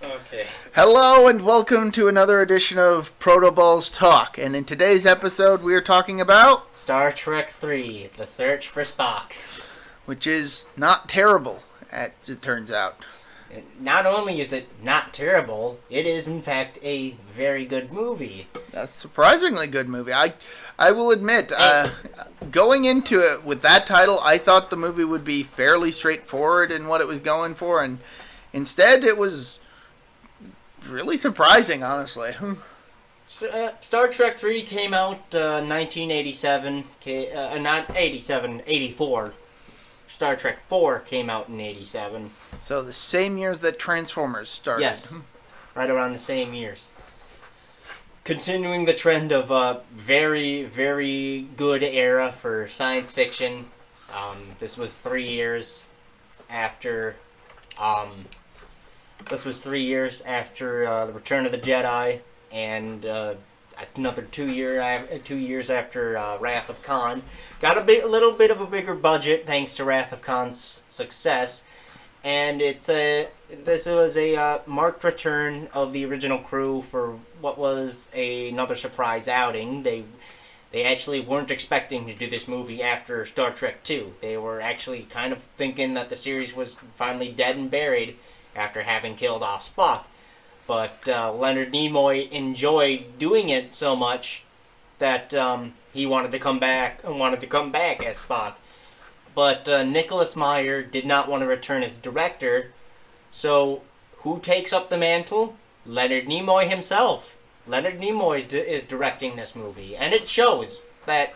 Okay. Hello and welcome to another edition of ProtoBalls Talk. And in today's episode, we are talking about, Star Trek 3, The Search for Spock. which is not terrible, as it turns out. Not only is it not terrible, it is in fact a very good movie. A surprisingly good movie. I will admit, going into it with that title, I thought the movie would be fairly straightforward in what it was going for, and instead it was really surprising, honestly. Star Trek 3 came out 1987, not 87, 84. Star Trek 4 came out in 87. So the same years that Transformers started. Yes, right around the same years. Continuing the trend of a very, very good era for science fiction. This was 3 years after. This was 3 years after the Return of the Jedi, and another 2 years after Wrath of Khan. Got a little bit of a bigger budget thanks to Wrath of Khan's success, and this was a marked return of the original crew for what was another surprise outing. They actually weren't expecting to do this movie after Star Trek 2. They were actually kind of thinking that the series was finally dead and buried after having killed off Spock. But Leonard Nimoy enjoyed doing it so much that he wanted to come back as Spock. But Nicholas Meyer did not want to return as director, so who takes up the mantle? Leonard Nimoy himself. Leonard Nimoy is directing this movie, and it shows that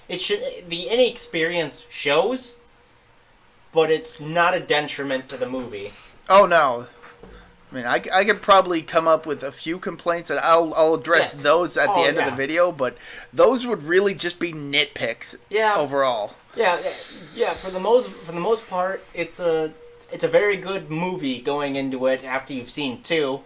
the inexperience shows, but it's not a detriment to the movie. Oh no. I mean, I could probably come up with a few complaints, and I'll address those at the end of the video, but those would really just be nitpicks overall. Yeah. For the most part, it's a very good movie going into it after you've seen 2.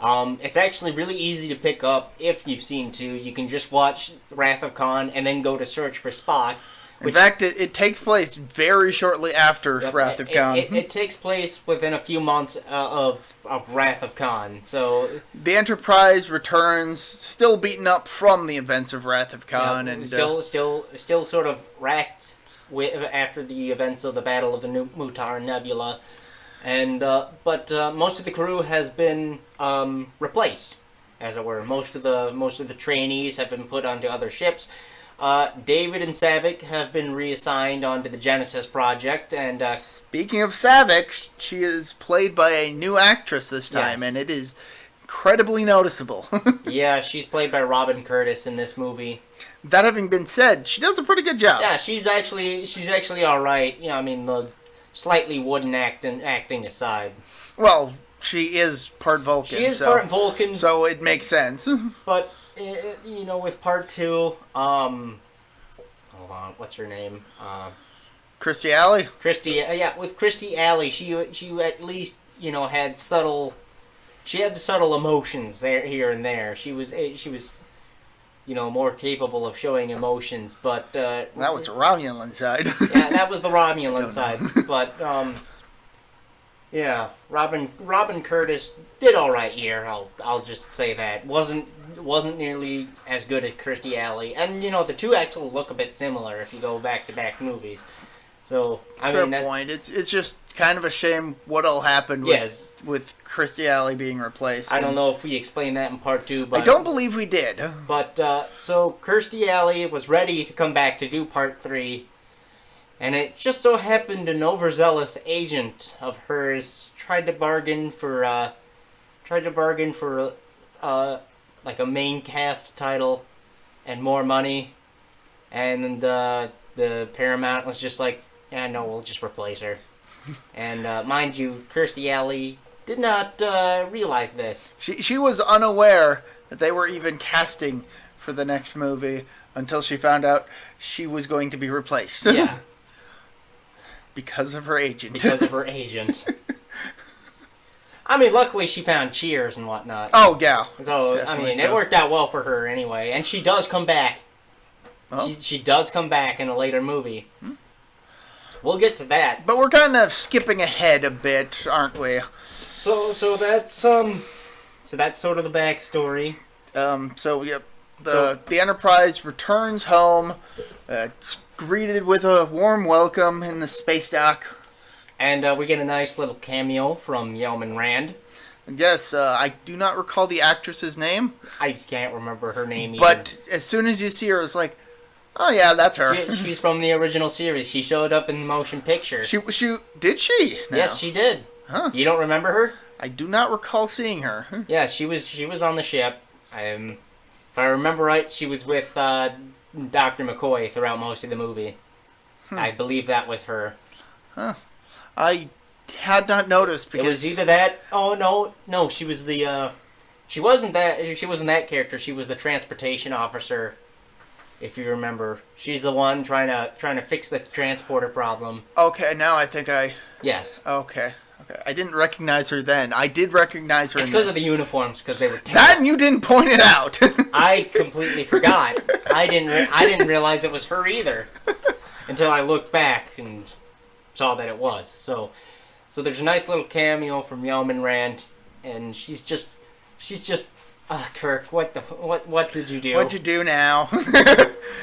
It's actually really easy to pick up if you've seen 2. You can just watch Wrath of Khan and then go to Search for Spock. In fact, it takes place very shortly after Wrath of Khan. It takes place within a few months of Wrath of Khan. So the Enterprise returns, still beaten up from the events of Wrath of Khan, and still sort of racked after the events of the Battle of the Mutar Nebula, and but most of the crew has been replaced, as it were. Most of the trainees have been put onto other ships. David and Savick have been reassigned onto the Genesis project, and speaking of Savick, she is played by a new actress this time, and it is incredibly noticeable. Yeah, she's played by Robin Curtis in this movie. That having been said, she does a pretty good job. Yeah, she's actually all right. You know, I mean, the slightly wooden acting aside. Well, she is part Vulcan. Part Vulcan, so it makes sense. But with part 2, hold on, what's her name? Christy Alley? With Christy Alley, she at least, had subtle emotions here and there. She was more capable of showing emotions, but that was the Romulan side. Yeah, that was the Romulan side. But yeah, Robin Curtis did all right here. I'll just say that wasn't nearly as good as Kirstie Alley, and the two actually look a bit similar if you go back to back movies. So fair point. It's just kind of a shame what all happened with Kirstie Alley being replaced. I don't know if we explained that in part 2, but I don't believe we did. But so Kirstie Alley was ready to come back to do part 3. And it just so happened an overzealous agent of hers tried to bargain for like a main cast title and more money, and the Paramount was just like, yeah, no, we'll just replace her. And mind you, Kirstie Alley did not realize this. She was unaware that they were even casting for the next movie until she found out she was going to be replaced. Yeah. Because of her agent. I mean, luckily she found Cheers and whatnot. Oh, yeah. So, it worked out well for her anyway. And she does come back. Oh. She does come back in a later movie. We'll get to that. But we're kind of skipping ahead a bit, aren't we? So that's sort of the backstory. The Enterprise returns home. It's greeted with a warm welcome in the space dock. And we get a nice little cameo from Yeoman Rand. Yes, I do not recall the actress's name. I can't remember her name either. But as soon as you see her, it's like, oh yeah, that's her. She's from the original series. She showed up in the motion picture. Did she? No. Yes, she did. Huh. You don't remember her? I do not recall seeing her. Yeah, she was on the ship. If I remember right, she was with Dr. McCoy throughout most of the movie. I believe that was her. Huh. I had not noticed because it was either that. Oh no, she was the. She wasn't that character. She was the transportation officer. If you remember, she's the one trying to fix the transporter problem. Okay, now I think I. Yes. Okay. I didn't recognize her then. I did recognize her. It's because of the uniforms, because they were terrible. That and you didn't point it out. I completely forgot. I didn't realize it was her either until I looked back and saw that it was. So there's a nice little cameo from Yeoman Rand, and she's just Kirk, what did you do? What'd you do now?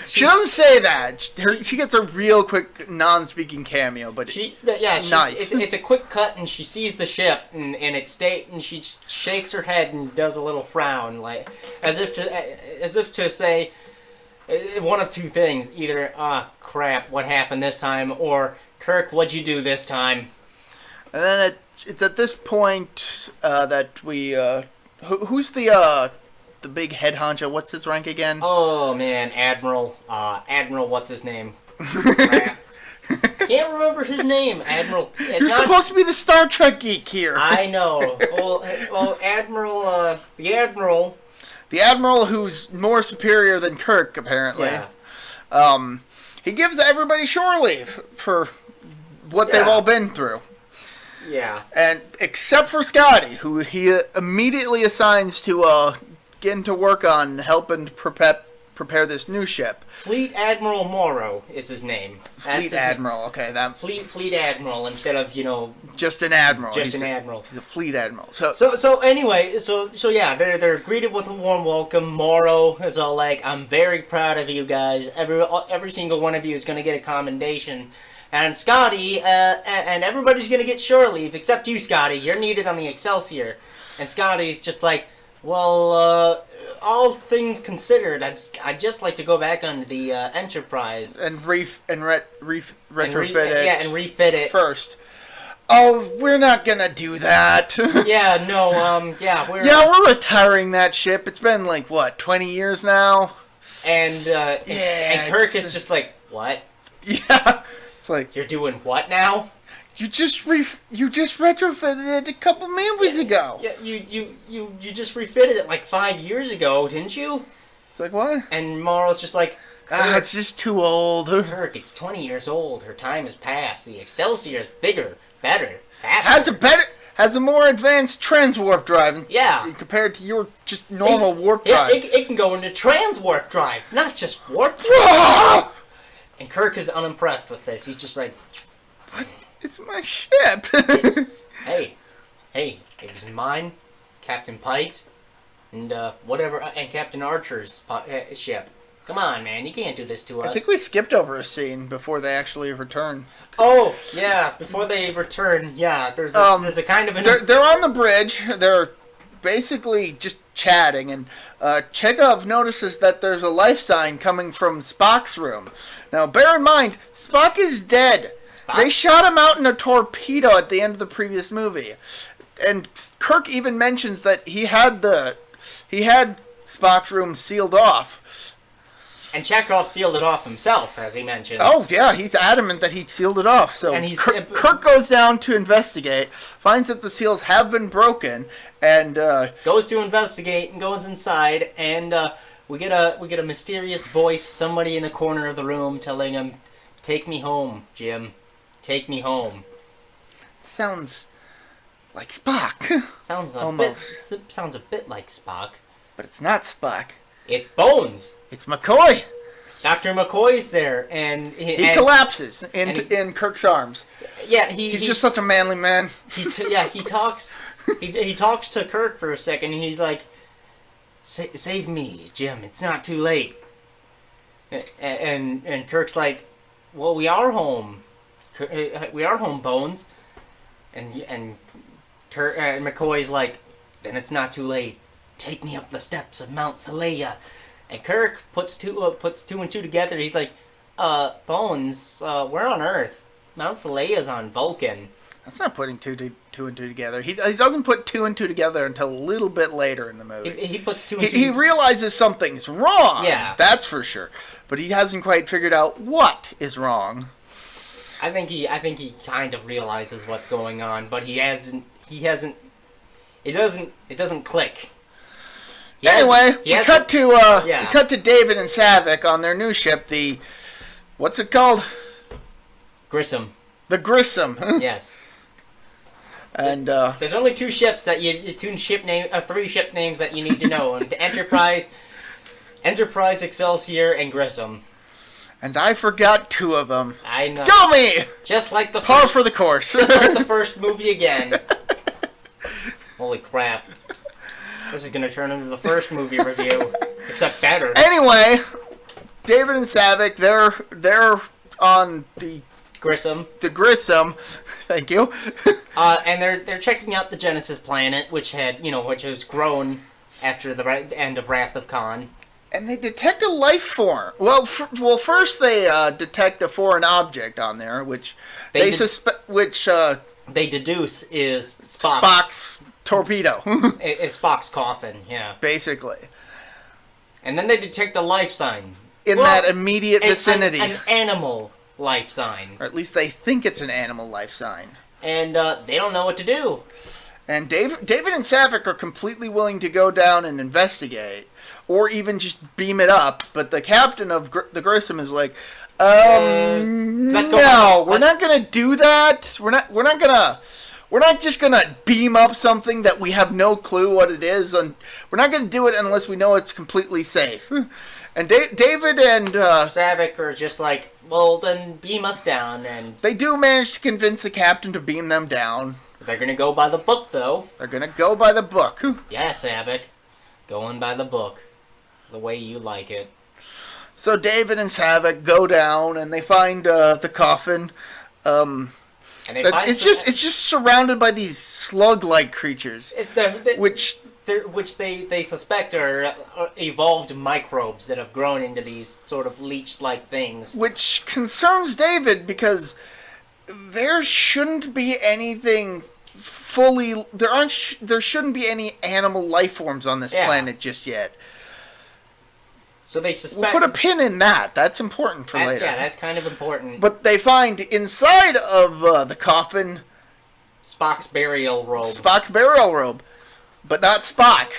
She doesn't say that. She gets a real quick non-speaking cameo, but nice. It's a quick cut, and she sees the ship and its state, and she just shakes her head and does a little frown, like as if to say one of two things: either crap, what happened this time, or Kirk, what'd you do this time? And then it's at this point that we. Who's the big head honcho? What's his rank again? Oh man, Admiral. What's his name? Crap. Can't remember his name. Admiral. You're supposed to be the Star Trek geek here. I know. Well, Admiral. The Admiral. The Admiral, who's more superior than Kirk, apparently. Yeah. He gives everybody shore leave for what they've all been through. Yeah. And except for Scotty, who he immediately assigns to get into work on helping prepare this new ship. Fleet Admiral Morrow is his name. Fleet Admiral, okay. Fleet Admiral instead of, just an admiral. Just an admiral. He's a fleet admiral. So anyway, yeah, they're greeted with a warm welcome. Morrow is all like, I'm very proud of you guys. Every single one of you is going to get a commendation. And Scotty, and everybody's going to get shore leave, except you, Scotty. You're needed on the Excelsior. And Scotty's just like, well, all things considered, I'd just like to go back on the Enterprise. And retrofit it. Yeah, and refit it. First. Oh, we're not going to do that. Yeah, no, we're retiring that ship. It's been, 20 years now? And Kirk is just like, what? Yeah. It's like, you're doing what now? You just retrofitted it a couple movies ago. Yeah, you just refitted it 5 years ago, didn't you? It's like, what? And Morrow's just like, it's just too old. Kirk, it's 20 years old. Her time has passed. The Excelsior is bigger, better, faster. Has a more advanced transwarp drive. Yeah. Compared to your just normal warp drive. It can go into transwarp drive, not just warp drive. And Kirk is unimpressed with this. He's just like, what? It's my ship. Hey, it was mine, Captain Pike's, and and Captain Archer's ship. Come on, man, you can't do this to us. I think we skipped over a scene before they actually return. Oh, yeah, before they return, yeah, there's a kind of an... They're on the bridge, they're basically just chatting, and Chekhov notices that there's a life sign coming from Spock's room. Now, bear in mind, Spock is dead. They shot him out in a torpedo at the end of the previous movie. And Kirk even mentions that he had Spock's room sealed off. And Chekhov sealed it off himself, as he mentioned. Oh, yeah, he's adamant that he sealed it off. So Kirk goes down to investigate, finds that the seals have been broken, and goes to investigate and goes inside, and we get a mysterious voice, somebody in the corner of the room telling him, "Take me home, Jim. Take me home." Sounds like Spock. Sounds a bit like Spock. But it's not Spock. It's Bones. It's McCoy. Dr. McCoy's there, and he collapses in Kirk's arms. Yeah, he's just such a manly man. He talks he talks to Kirk for a second, and he's like, "Save me, Jim. It's not too late." And Kirk's like, "Well, we are home. We are home, Bones." And McCoy's like, "Then it's not too late. Take me up the steps of Mount Saleya." And Kirk puts two and two together. He's like, Bones, we're on Earth. Mount Saleya's on Vulcan." That's not putting two and two together. He doesn't put two and two together until a little bit later in the movie. He puts two and two. He realizes something's wrong. Yeah, that's for sure. But he hasn't quite figured out what is wrong. I think he kind of realizes what's going on, but he hasn't. It doesn't click. We cut to David and Savick on their new ship. What's it called? Grissom. The Grissom. Yes. And there's only three ship names that you need to know: Enterprise, Excelsior, and Grissom. And I forgot two of them. I know. Go me! Just like the par for the course. Just like the first movie again. Holy crap! This is gonna turn into the first movie review, except better. Anyway, David and Savick, they're on the Grissom. The Grissom, thank you. And they're checking out the Genesis planet, which has grown after the end of Wrath of Khan. And they detect a life form. Well, first they detect a foreign object on there, which they deduce is Spock's torpedo. It's Spock's coffin, yeah. Basically. And then they detect a life sign in that immediate vicinity. An animal life sign, or at least they think it's an animal life sign. And they don't know what to do. And David and Savick are completely willing to go down and investigate, or even just beam it up. But the captain of the Grissom is like, no, we're not gonna do that. We're not just gonna beam up something that we have no clue what it is, and we're not gonna do it unless we know it's completely safe. And David and Savick are just like, well, then beam us down, and they do manage to convince the captain to beam them down. They're gonna go by the book, though. They're gonna go by the book. Yeah, Savick, going by the book, the way you like it. So David and Savick go down, and they find the coffin. It's just surrounded by these slug-like creatures, which they suspect are evolved microbes that have grown into these sort of leech-like things. Which concerns David because there shouldn't be anything fully. There shouldn't be any animal life forms on this planet just yet. So they suspect. We'll put a pin in that. That's important for later. Yeah, that's kind of important. But they find inside of the coffin Spock's burial robe. But not Spock.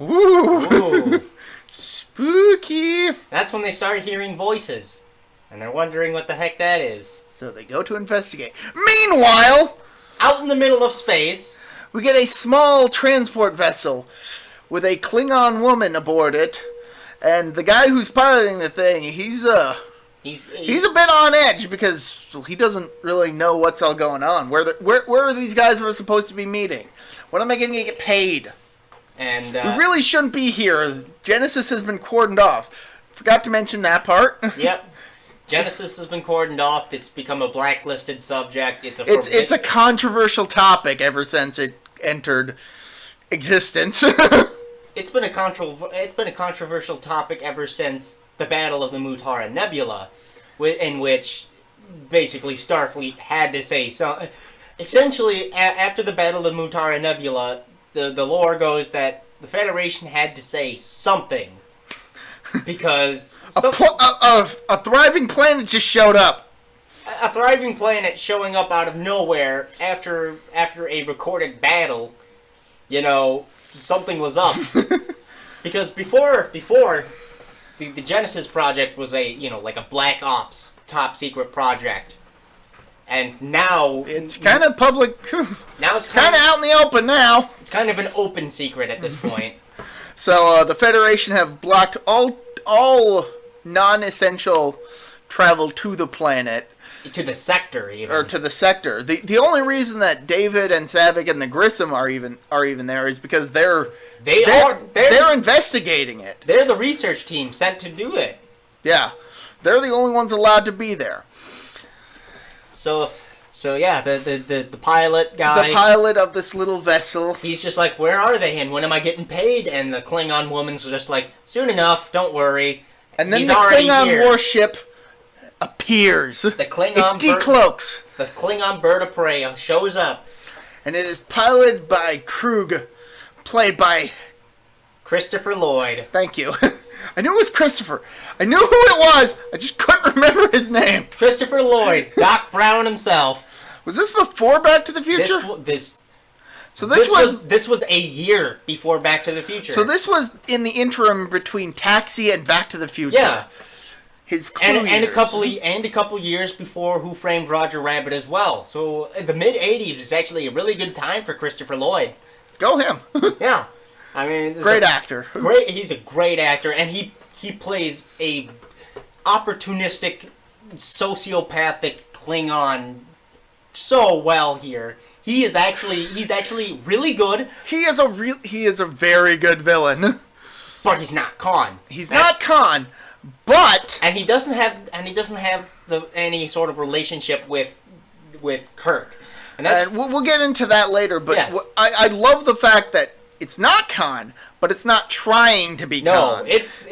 Ooh. Spooky. That's when they start hearing voices. And they're wondering what the heck that is. So they go to investigate. Meanwhile, out in the middle of space, we get a small transport vessel with a Klingon woman aboard it. And the guy who's piloting the thing, he's a bit on edge because he doesn't really know what's all going on. Where are these guys we're supposed to be meeting? When am I going to get paid? And we really shouldn't be here. Genesis has been cordoned off. Forgot to mention that part. Yep. Genesis has been cordoned off. It's become a blacklisted subject. It's a controversial topic ever since it entered existence. It's been a controversial topic ever since the Battle of the Mutara Nebula, in which basically Starfleet had to say so. Essentially, after the Battle of the Mutara Nebula, the lore goes that the Federation had to say something because a thriving planet just showed up. A thriving planet showing up out of nowhere after a recorded battle, something was up. Because before the Genesis project was like a Black Ops top secret project. And now it's kind of public. Now it's kind of out in the open now. It's kind of an open secret at this point. So the Federation have blocked all non-essential travel to the planet. to the sector even. Or to the sector. The only reason that David and Savick and the Grissom are even there is because they're investigating it. They're the research team sent to do it. Yeah, they're the only ones allowed to be there. So yeah, the pilot guy, the pilot of this little vessel, he's just like, where are they and when am I getting paid? And the Klingon woman's just like, soon enough, don't worry. And then he's the Klingon here. warship appears. The Klingon it decloaks. The Klingon bird of prey shows up. And it is piloted by Krug, played by Christopher Lloyd. Thank you. I knew it was Christopher. I knew who it was. I just couldn't remember his name. Christopher Lloyd, Doc Brown himself. Was this before Back to the Future? This was a year before Back to the Future. So this was in the interim between Taxi and Back to the Future. Yeah. His and a couple years before Who Framed Roger Rabbit as well. So the mid '80s is actually a really good time for Christopher Lloyd. Go him. Yeah. I mean, great actor. He's a great actor, and he plays a opportunistic, sociopathic Klingon so well here. He's actually really good. He is a very good villain. But he's not Khan. He's not Khan, but he doesn't have any sort of relationship with Kirk. And we'll get into that later. But yes. I love the fact that it's not Khan, but it's not trying to be Khan. No, it's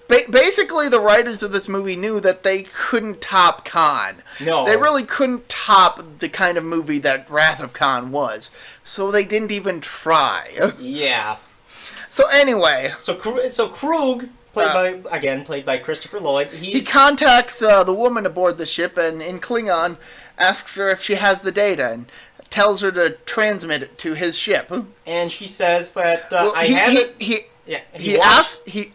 basically the writers of this movie knew that they couldn't top Khan. No, they really couldn't top the kind of movie that Wrath of Khan was, so they didn't even try. Yeah. So anyway, so Krug, played by Christopher Lloyd, he contacts the woman aboard the ship and in Klingon asks her if she has the data and tells her to transmit it to his ship. And she says that I have it.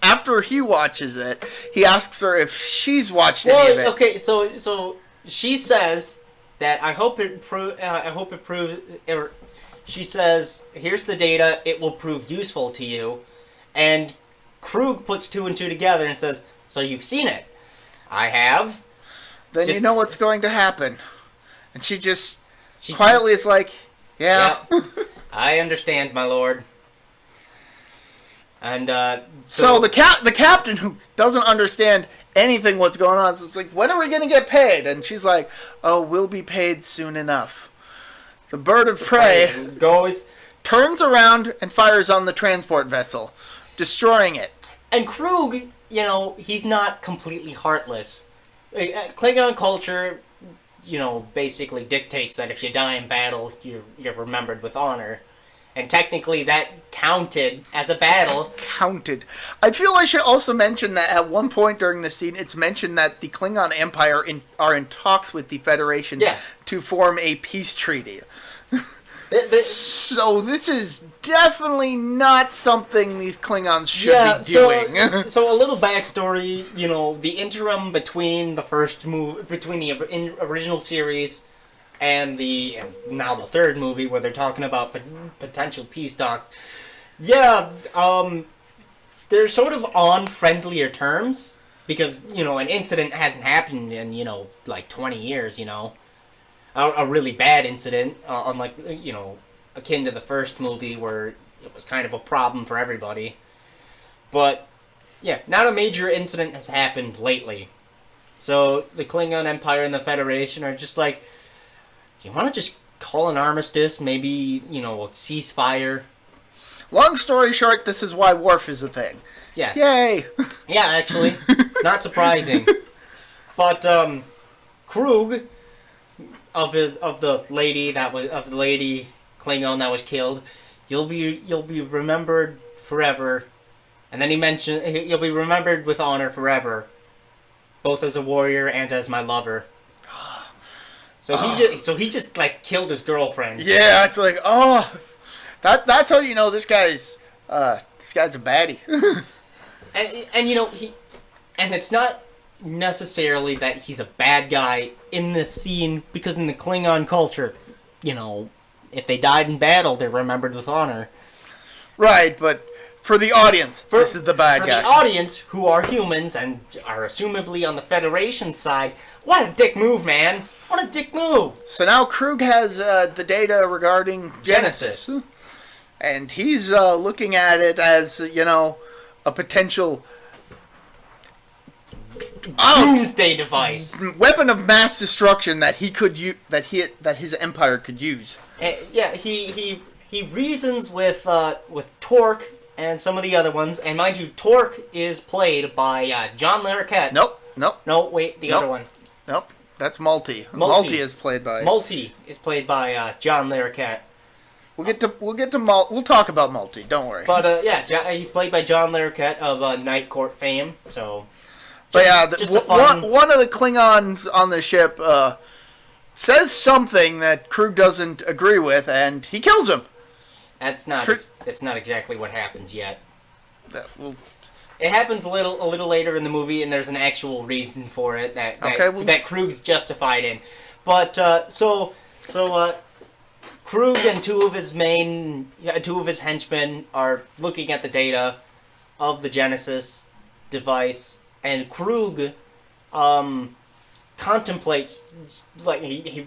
After he watches it, he asks her if she's watched any of it. Okay, so she says that I hope it proves. She says, "Here's the data. It will prove useful to you." And Krug puts two and two together and says, "So you've seen it?" "I have." Then you know what's going to happen. And she quietly is like, "Yeah, I understand, my lord." And so the captain, who doesn't understand anything what's going on, is like, "When are we going to get paid?" And she's like, "Oh, we'll be paid soon enough." The bird of prey turns around and fires on the transport vessel, destroying it. And Krug, he's not completely heartless. Klingon culture, basically dictates that if you die in battle, you're remembered with honor. And technically that counted as a battle. Counted. I feel I should also mention that at one point during the scene, it's mentioned that the Klingon Empire are in talks with the Federation to form a peace treaty. So this is definitely not something these Klingons should be doing. So a little backstory, the interim between the original series and now the third movie where they're talking about potential peace talks. Yeah, they're sort of on friendlier terms because, an incident hasn't happened in, like 20 years, A really bad incident, unlike, akin to the first movie where it was kind of a problem for everybody. But, yeah, not a major incident has happened lately. So the Klingon Empire and the Federation are just like, do you want to just call an armistice? Maybe, a ceasefire? Long story short, this is why Worf is a thing. Yeah. Yay! Yeah, actually. It's not surprising. But, Krug, of the lady Klingon that was killed, you'll be remembered forever. And then he mentioned you'll be remembered with honor forever, both as a warrior and as my lover. So he just like killed his girlfriend. Yeah, it's like, that's how you know this guy's a baddie. and it's not necessarily that he's a bad guy in this scene, because in the Klingon culture, if they died in battle, they're remembered with honor. Right, but For the audience, this is the bad guy. For the audience, who are humans and are assumably on the Federation side, what a dick move, man! What a dick move! So now Krug has the data regarding Genesis. And he's looking at it as, a potential doomsday device, weapon of mass destruction that he could that his empire could use. Yeah, he reasons with Torque and some of the other ones, and mind you, Torque is played by John Larroquette. Nope. No, wait, the other one. Nope, that's Multi. Multi is played by John Larroquette. We'll talk about Multi. Don't worry. But he's played by John Larroquette of Night Court fame. So, one of the Klingons on the ship says something that Krug doesn't agree with, and he kills him. That's not exactly what happens yet. It happens a little later in the movie, and there's an actual reason for it that Krug's justified in. But Krug and two of his henchmen are looking at the data of the Genesis device, and Krug contemplates, like he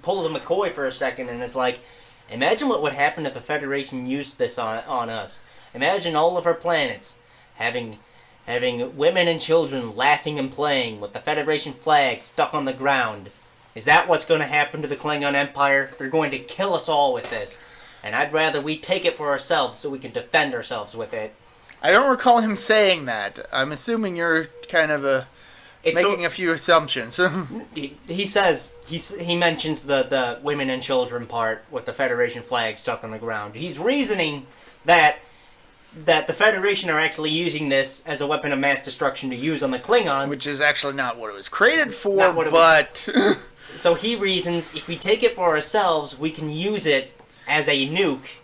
pulls a McCoy for a second and is like, imagine what would happen if the Federation used this on us. Imagine all of our planets having women and children laughing and playing with the Federation flag stuck on the ground. Is that what's going to happen to the Klingon Empire? They're going to kill us all with this. And I'd rather we take it for ourselves so we can defend ourselves with it. I don't recall him saying that. I'm assuming you're kind of making a few assumptions. He says, he mentions the women and children part with the Federation flag stuck on the ground. He's reasoning that the Federation are actually using this as a weapon of mass destruction to use on the Klingons. Which is actually not what it was created for, but... So he reasons, if we take it for ourselves, we can use it as a nuke,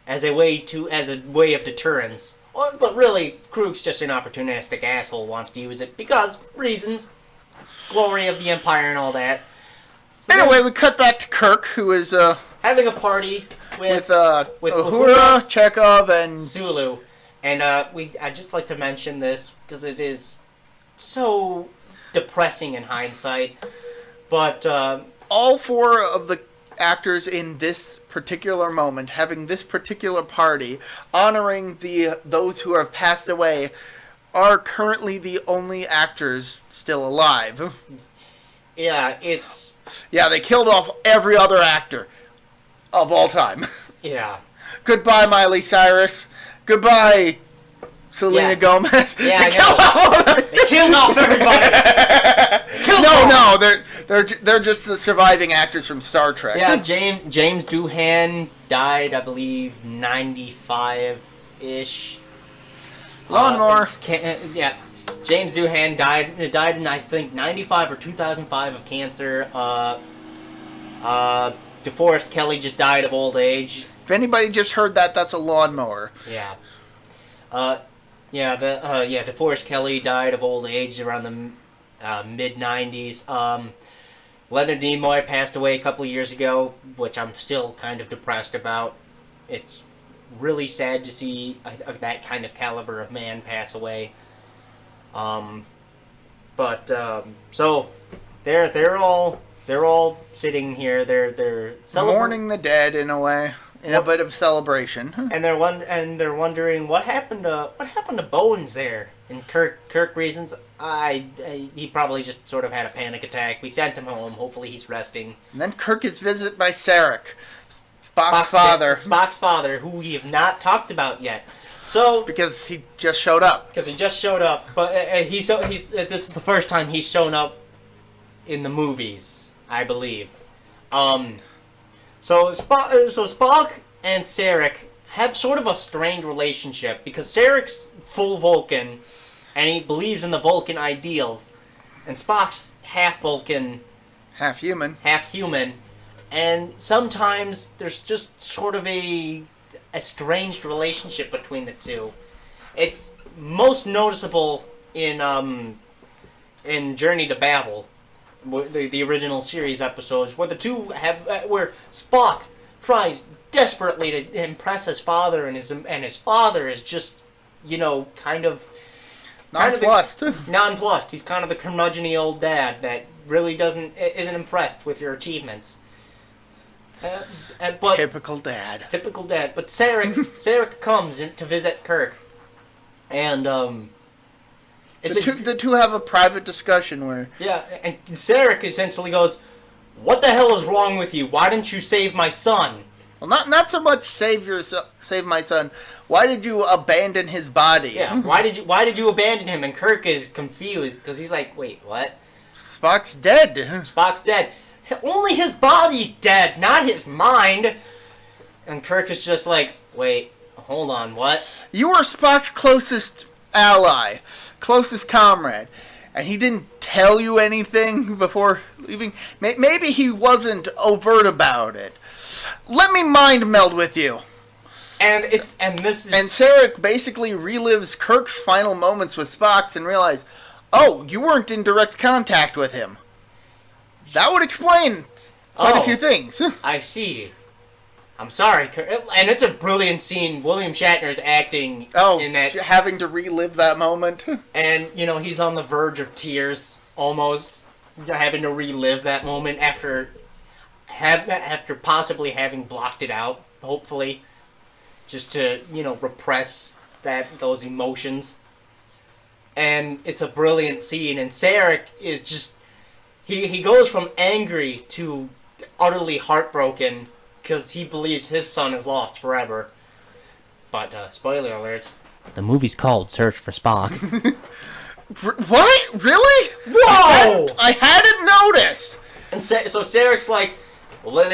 as a way of deterrence. But really, Krug's just an opportunistic asshole, wants to use it because reasons, glory of the Empire and all that. So anyway, we cut back to Kirk, who is having a party with Uhura, Chekhov, and Sulu. And I'd just like to mention this because it is so depressing in hindsight. But all four of the actors in this particular moment, having this particular party, honoring those who have passed away, are currently the only actors still alive. Yeah, they killed off every other actor of all time. Yeah. Goodbye, Miley Cyrus. Goodbye, Selena Gomez. Yeah, I know. They killed off everybody. They're just the surviving actors from Star Trek. Yeah, James Doohan died, I believe, 95-ish. Lawnmower. James Doohan died in, I think, 95 or 2005 of cancer. DeForest Kelley just died of old age. If anybody just heard that, that's a lawnmower. Yeah. DeForest Kelley died of old age around the mid-90s. Leonard Nimoy passed away a couple of years ago, which I'm still kind of depressed about. It's really sad to see that kind of caliber of man pass away. So they're all sitting here. They're mourning the dead in a way, in a bit of celebration. And they're wondering what happened to Bones there. And Kirk reasons he probably just sort of had a panic attack. We sent him home. Hopefully he's resting. And then Kirk is visited by Sarek, Spock's father. Spock's father, who we have not talked about yet. So because he just showed up. But this is the first time he's shown up in the movies, I believe. So Spock and Sarek have sort of a strained relationship because Sarek's full Vulcan, and he believes in the Vulcan ideals, and Spock's half Vulcan, half human, and sometimes there's just sort of a estranged relationship between the two. It's most noticeable in Journey to Babel, the original series episodes, where the two have where Spock tries desperately to impress his father, and his father is just, kind of Nonplussed. nonplussed. He's kind of the curmudgeon-y old dad that really isn't impressed with your achievements. But Typical dad. Typical dad. But Sarek comes to visit Kirk, and the two have a private discussion where and Sarek essentially goes, "What the hell is wrong with you? Why didn't you save my son?" Well, not so much save my son. Why did you abandon his body? Yeah, why did you abandon him? And Kirk is confused because he's like, "Wait, what? Spock's dead." Spock's dead. Only his body's dead, not his mind. And Kirk is just like, "Wait, hold on, what?" You were Spock's closest ally, closest comrade, and he didn't tell you anything before leaving. Maybe he wasn't overt about it. Let me mind meld with you. And Sarek basically relives Kirk's final moments with Spock and realizes, oh, you weren't in direct contact with him. That would explain quite a few things. I see. I'm sorry, and it's a brilliant scene. William Shatner's acting in that. Having to relive that moment. And, he's on the verge of tears, almost. Having to relive that moment after possibly having blocked it out, hopefully. Just to, repress those emotions. And it's a brilliant scene, and Sarek is just... He goes from angry to utterly heartbroken because he believes his son is lost forever. But, spoiler alerts, the movie's called Search for Spock. What? Really? Whoa! I hadn't noticed! And so Sarek's like, well, then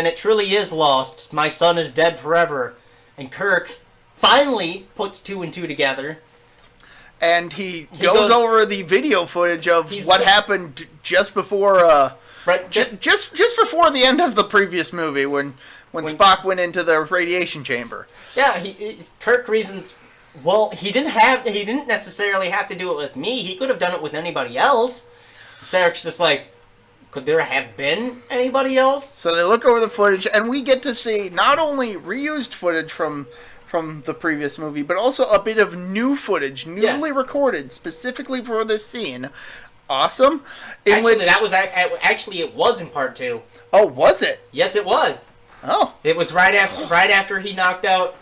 it truly is lost. My son is dead forever. And Kirk finally puts two and two together. And he goes over the video footage of what happened just before, just before the end of the previous movie when Spock went into the radiation chamber. Yeah, Kirk reasons. Well, he didn't necessarily have to do it with me. He could have done it with anybody else. Sarek's just like, could there have been anybody else? So they look over the footage, and we get to see not only reused footage from the previous movie, but also a bit of new footage, newly recorded specifically for this scene. Awesome. It was in part 2. Oh, was it? Yes, it was. Oh, it was right after he knocked out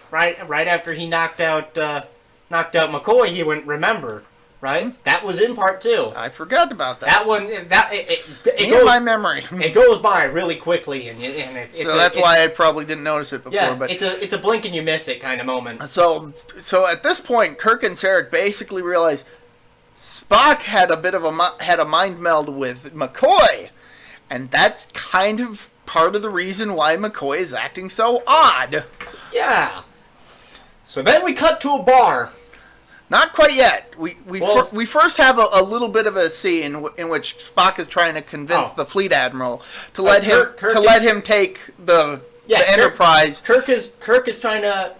McCoy. He wouldn't remember. Right? That was in part 2. I forgot about that. That one, it goes, in my memory. It goes by really quickly, that's why I probably didn't notice it before. Yeah, but it's a blink and you miss it kind of moment. So at this point, Kirk and Sarek basically realize Spock had a mind meld with McCoy, and that's kind of part of the reason why McCoy is acting so odd. Yeah. So then we cut to a bar. Not quite yet. We first have a little bit of a scene in which Spock is trying to convince the fleet admiral to let him take the Enterprise. Kirk is trying to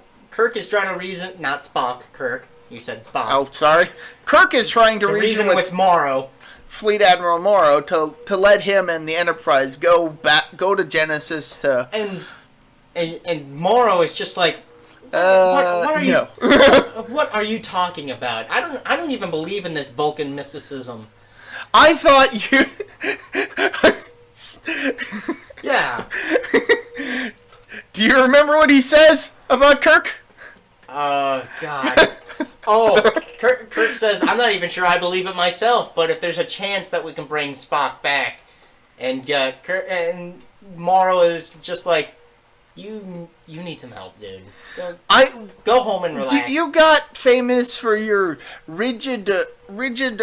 reason. Not Spock. Kirk. You said Spock. Oh, sorry. Kirk is trying to reason with Morrow, Fleet Admiral Morrow, to let him and the Enterprise go to Genesis to. And Morrow is just like. What are you? No. What are you talking about? I don't even believe in this Vulcan mysticism. I thought you. Yeah. Do you remember what he says about Kirk? Oh God. Oh, Kirk says, I'm not even sure I believe it myself, but if there's a chance that we can bring Spock back, and and Morrow is just like. You need some help, dude. Go home and relax. You got famous for your rigid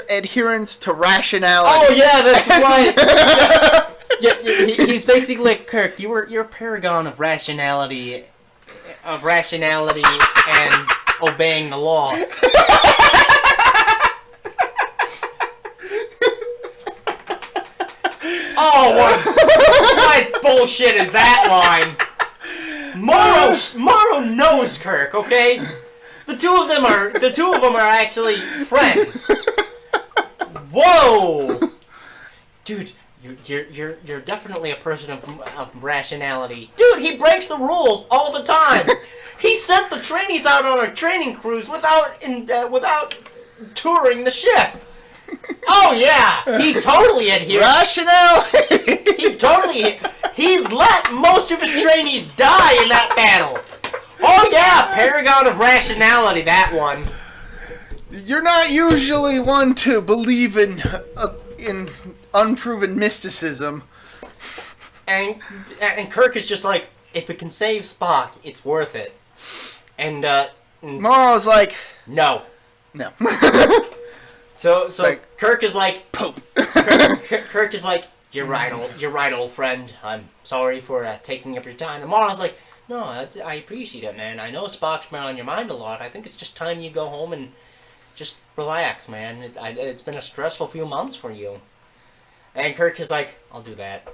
adherence to rationality. Oh yeah, that's right. Yeah, he's basically like, Kirk. You're a paragon of rationality, and obeying the law. Oh, what bullshit is that line? Morrow knows Kirk, okay? The two of them are actually friends. Whoa! Dude, You're definitely a person of rationality. Dude, he breaks the rules all the time. He sent the trainees out on a training cruise without touring the ship. Oh yeah, he totally adhered. Rationality. He let most of his trainees die in that battle. Oh yeah, paragon of rationality, that one. You're not usually one to believe in unproven mysticism. And Kirk is just like, if it can save Spock, it's worth it. And Morrow's like, no. So like, Kirk is like, Pope. Kirk is like, you're right, old friend. I'm sorry for taking up your time. And Morrow's like, no, I appreciate it, man. I know Spock's been on your mind a lot. I think it's just time you go home and just relax, man. It's been a stressful few months for you. And Kirk is like, I'll do that.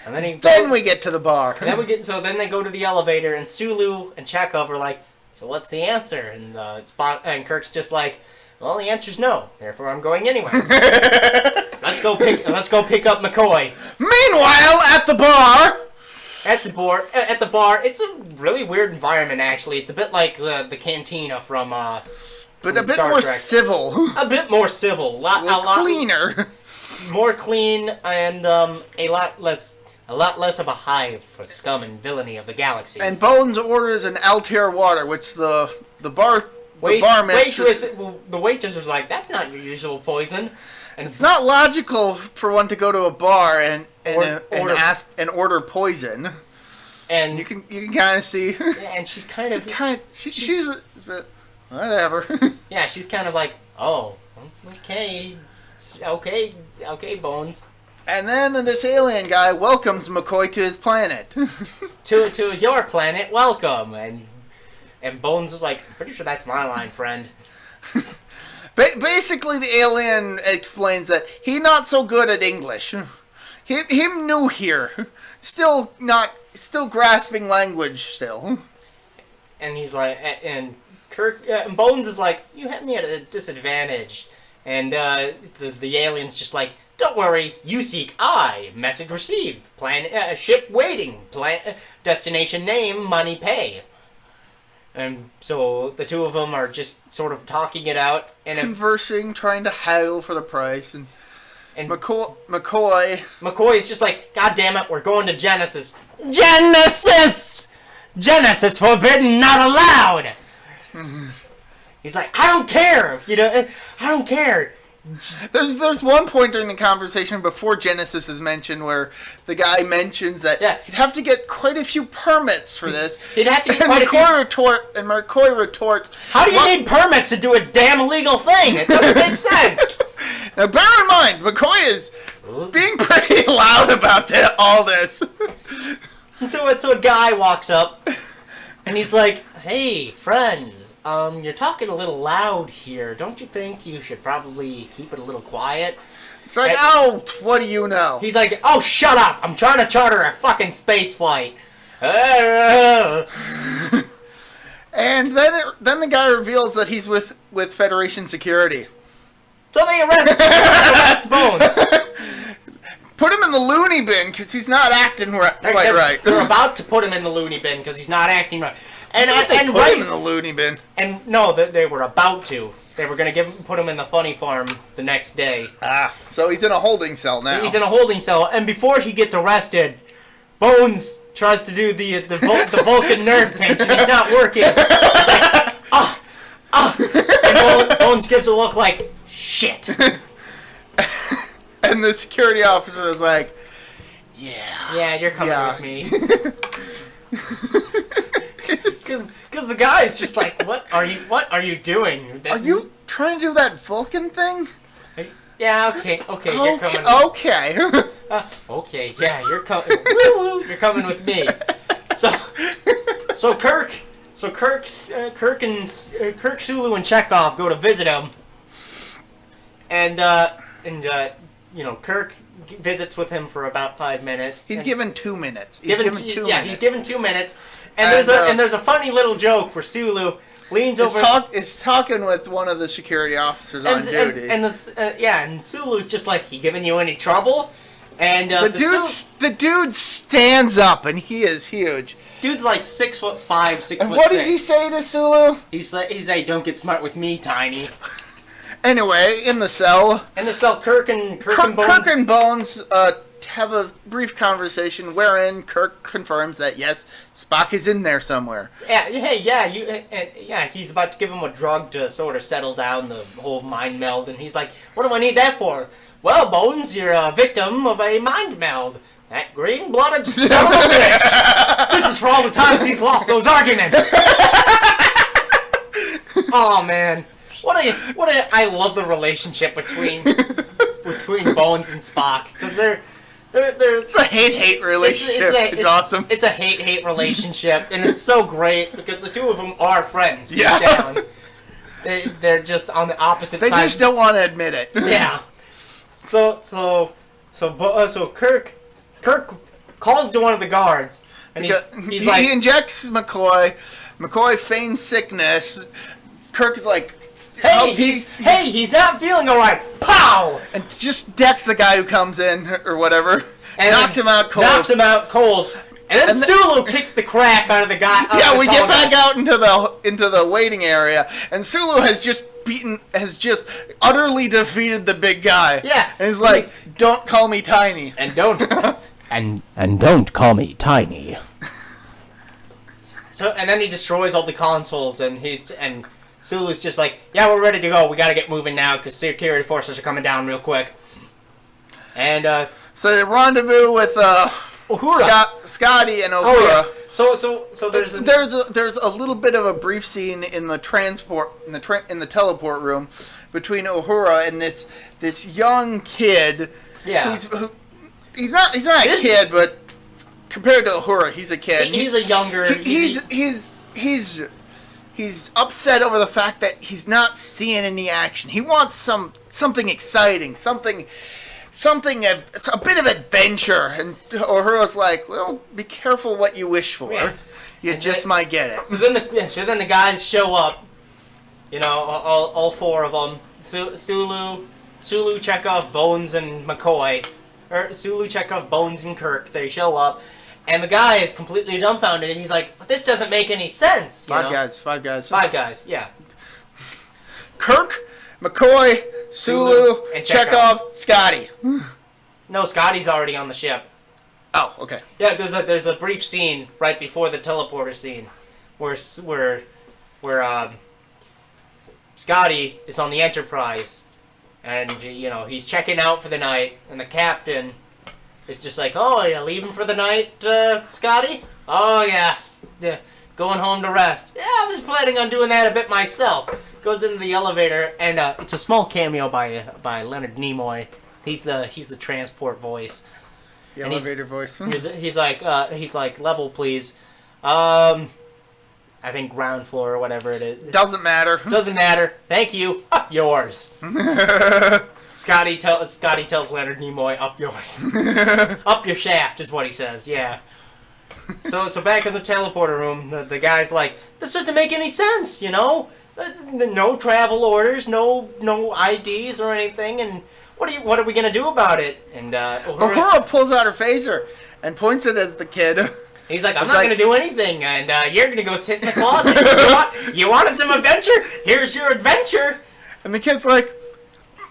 And then we get to the bar. Then they go to the elevator, and Sulu and Chekhov are like, so what's the answer? And Spock and Kirk's just like, well, the answer's no. Therefore, I'm going anyways. Let's go pick up McCoy. Meanwhile, at the bar, it's a really weird environment. Actually, it's a bit like the cantina from but a bit Star more Trek. civil. A bit more civil. A lot cleaner. More clean and a lot less of a hive for scum and villainy of the galaxy. And Bones orders an Altair water, which the barman. The waitress was like, "That's not your usual poison." And it's not logical for one to go to a bar and order poison. And you can kind of see. Yeah, and she's kind of she's a bit, whatever. Yeah, she's kind of like, oh, okay, okay, Bones. And then this alien guy welcomes McCoy to his planet. to your planet, welcome. And Bones was like, I'm pretty sure that's my line, friend. Basically, the alien explains that he not so good at English. Him new here, still grasping language still. And he's like, and Bones is like, you have me at a disadvantage. And the alien's just like, don't worry, you seek I. Message received. Ship waiting. Destination name, money pay. And so the two of them are just sort of talking it out. And conversing, trying to haggle for the price. And McCoy is just like, God damn it, we're going to Genesis. Genesis! Genesis forbidden, not allowed! He's like, I don't care! I don't care! There's one point during the conversation before Genesis is mentioned where the guy mentions that he'd have to get quite a few permits for this. He'd have to get quite a few... And McCoy retorts, how do you need permits to do a damn illegal thing? It doesn't make sense! Now bear in mind, McCoy is being pretty loud about all this. And so a guy walks up, and he's like, hey, friends. You're talking a little loud here. Don't you think you should probably keep it a little quiet? It's like, what do you know? He's like, oh, shut up! I'm trying to charter a fucking space flight. And then the guy reveals that he's with Federation security. So they arrest Bones. Put him in the loony bin because he's not acting right. They're about to put him in the loony bin because he's not acting right. And put him in the loony bin. And no, they were about to. They were going to put him in the funny farm the next day. So he's in a holding cell now. He's in a holding cell, and before he gets arrested, Bones tries to do the Vulcan nerve pinch, and he's not working. He's like, and Bones gives a look like, shit. And the security officer is like, yeah, you're coming with me. Because the guy is just like, what are you doing? Are you trying to do that Vulcan thing? Yeah, okay, you're coming. Okay. Okay, yeah, you're coming. You're coming with me. So Kirk, and Sulu and Chekhov go to visit him, and Kirk visits with him for about 5 minutes. He's given 2 minutes. He's given 2 minutes. And there's a funny little joke where Sulu leans over. Is talking with one of the security officers on duty. And Sulu's just like, he giving you any trouble? And the dude stands up, and he is huge. Dude's like 6'5", 6'6". And what does he say to Sulu? He's like, "Don't get smart with me, Tiny." Anyway, in the cell, Kirk and Bones have a brief conversation wherein Kirk confirms that yes, Spock is in there somewhere. Yeah, he's about to give him a drug to sort of settle down the whole mind meld, and he's like, "What do I need that for?" "Well, Bones, you're a victim of a mind meld. That green-blooded son of a bitch. This is for all the times he's lost those arguments." Oh man, I love the relationship between Bones and Spock, because it's a hate relationship. It's awesome. It's a hate relationship, and it's so great because the two of them are friends. Deep down. They're just on the opposite side. They just don't want to admit it. Yeah. So Kirk calls to one of the guards, and he's like, he injects McCoy. McCoy feigns sickness. Kirk is like, Hey, he's not feeling alright. Pow! And just decks the guy who comes in or whatever. And knocks him out cold. And then Sulu kicks the crap out of the guy. Yeah, we get back out into the waiting area, and Sulu has just utterly defeated the big guy. Yeah. And he's like, "Don't call me Tiny." And don't and don't call me Tiny. And then he destroys all the consoles, and Sulu's just like, "Yeah, we're ready to go. We gotta get moving now because security forces are coming down real quick." And so they rendezvous with Uhura. Scotty and Uhura. Oh yeah. So there's a little bit of a brief scene in the in the teleport room between Uhura and this young kid. Yeah. He's not a kid, but compared to Uhura, he's a kid. He's a younger. He's upset over the fact that he's not seeing any action. He wants something exciting, something a bit of adventure. And Uhura's like, "Well, be careful what you wish for. Yeah. You just might get it." So then the guys show up. You know, all four of them. Sulu, Chekhov, Bones, and McCoy. Or Sulu, Chekhov, Bones, and Kirk. They show up. And the guy is completely dumbfounded, and he's like, "But this doesn't make any sense." Five guys, yeah. Kirk, McCoy, Sulu, and Chekhov, Scotty. No, Scotty's already on the ship. Oh, okay. Yeah, there's a brief scene right before the teleporter scene where Scotty is on the Enterprise, and he's checking out for the night, and the captain is just like, "Oh, you're leaving for the night, Scotty?" "Oh yeah, going home to rest." "Yeah, I was planning on doing that a bit myself." Goes into the elevator, and it's a small cameo by Leonard Nimoy. He's the transport voice. The elevator voice. He's like, "Level, please." I think ground floor or whatever it is. Doesn't matter. Thank you. Up yours. Scotty tells Leonard Nimoy, "Up yours." Up your shaft is what he says. Yeah. So back in the teleporter room, the guy's like, "This doesn't make any sense, No travel orders, no IDs or anything, and what are we gonna do about it?" And Uhura pulls out her phaser and points it at the kid. He's like, "I'm not gonna do anything, and you're gonna go sit in the closet. You wanted some adventure? Here's your adventure." And the kid's like,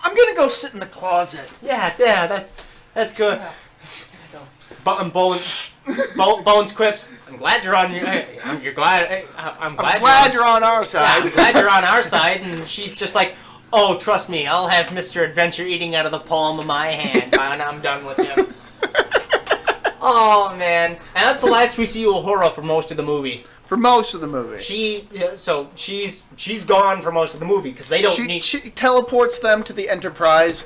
"I'm gonna go sit in the closet." Yeah, that's good. Bones quips, "I'm glad you're on I'm glad you're on our side." Yeah, I'm glad you're on our side. And she's just like, "Oh, trust me, I'll have Mr. Adventure eating out of the palm of my hand when I'm done with him." Oh man, and that's the last we see Uhura for most of the movie. She's gone for most of the movie because they don't need. She teleports them to the Enterprise.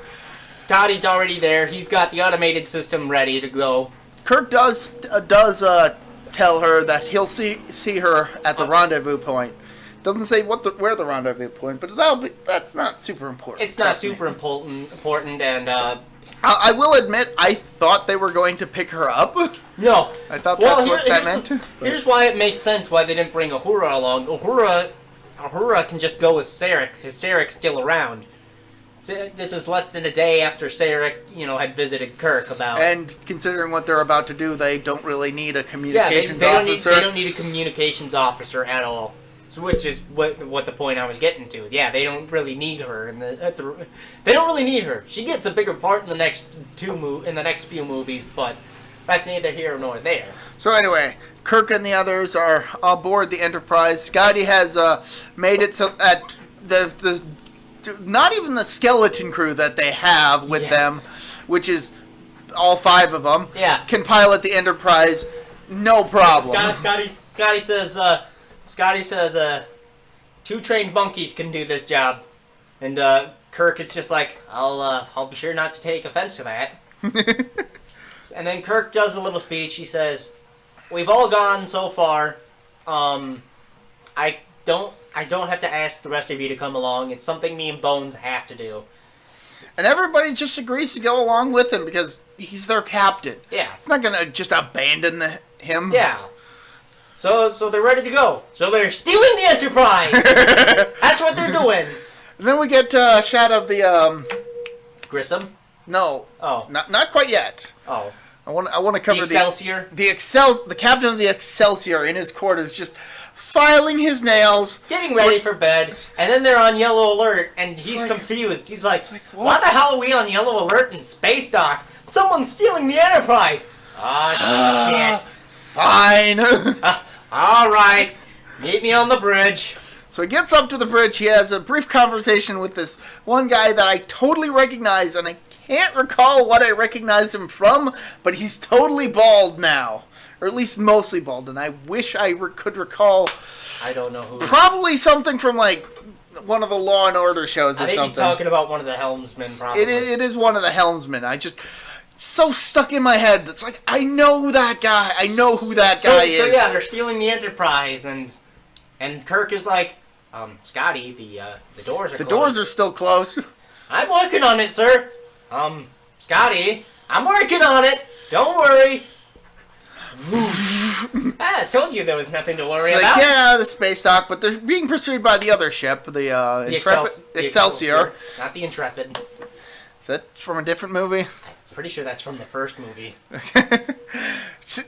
Scotty's already there. He's got the automated system ready to go. Kirk does tell her that he'll see her at the rendezvous point. Doesn't say where the rendezvous point, but that's not super important. It's not super important, and I will admit I thought they were going to pick her up. No, I thought that's what that meant. Here's why it makes sense why they didn't bring Uhura along. Uhura can just go with Sarek, because Sarek's still around. This is less than a day after Sarek, had visited Kirk about. And considering what they're about to do, they don't really need a Yeah, communications they officer. they don't need a communications officer at all. So, which is what the point I was getting to. Yeah, they don't really need her they don't really need her. She gets a bigger part in the next few movies, but that's neither here nor there. So anyway, Kirk and the others are aboard the Enterprise. Scotty has made it so that the not even the skeleton crew that they have with them, which is all 5 of them, can pilot the Enterprise, no problem. Scotty says, 2 trained monkeys can do this job, and Kirk is just like, I'll be sure not to take offense to that. And then Kirk does a little speech. He says, "We've all gone so far. I don't have to ask the rest of you to come along. It's something me and Bones have to do." And everybody just agrees to go along with him because he's their captain. Yeah. It's not going to just abandon him. Yeah. So they're ready to go. So they're stealing the Enterprise! That's what they're doing. And then we get a shot of the... Grissom? No. Oh. Not quite yet. Oh. I want to cover the Excelsior? The captain of the Excelsior in his quarters just filing his nails. Getting ready for bed. And then they're on yellow alert, and he's confused. He's like, why the hell are we on yellow alert in space dock? Someone's stealing the Enterprise! Shit. Fine. All right. Meet me on the bridge. So he gets up to the bridge. He has a brief conversation with this one guy that I totally recognize, and I can't recall what I recognize him from, but he's totally bald now. Or at least mostly bald, and I wish I could recall. I don't know who. Probably something from, like, one of the Law and Order shows or something. I think he's talking about one of the helmsmen, probably. It is one of the helmsmen. I just... so stuck in my head. It's like, I know that guy. I know who that guy is. So yeah, they're stealing the Enterprise, and Kirk is like, Scotty, the doors are closed. The doors are still closed. I'm working on it, sir. Scotty, I'm working on it. Don't worry. I told you there was nothing to worry about. Yeah, the space dock, but they're being pursued by the other ship, the Excelsior. Not the Intrepid. Is that from a different movie? Pretty sure that's from the first movie.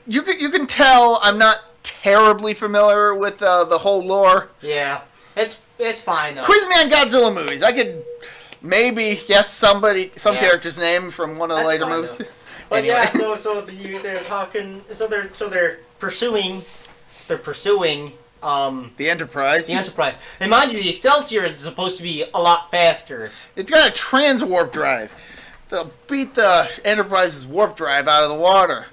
You can tell I'm not terribly familiar with the whole lore. Yeah, it's fine though. Quiz Me on Godzilla movies. I could maybe guess some character's name from one of the later movies. Though. But anyway. Yeah, so they're talking. So they're pursuing the Enterprise. The Enterprise. And mind you, the Excelsior is supposed to be a lot faster. It's got a transwarp drive. They'll beat the Enterprise's warp drive out of the water.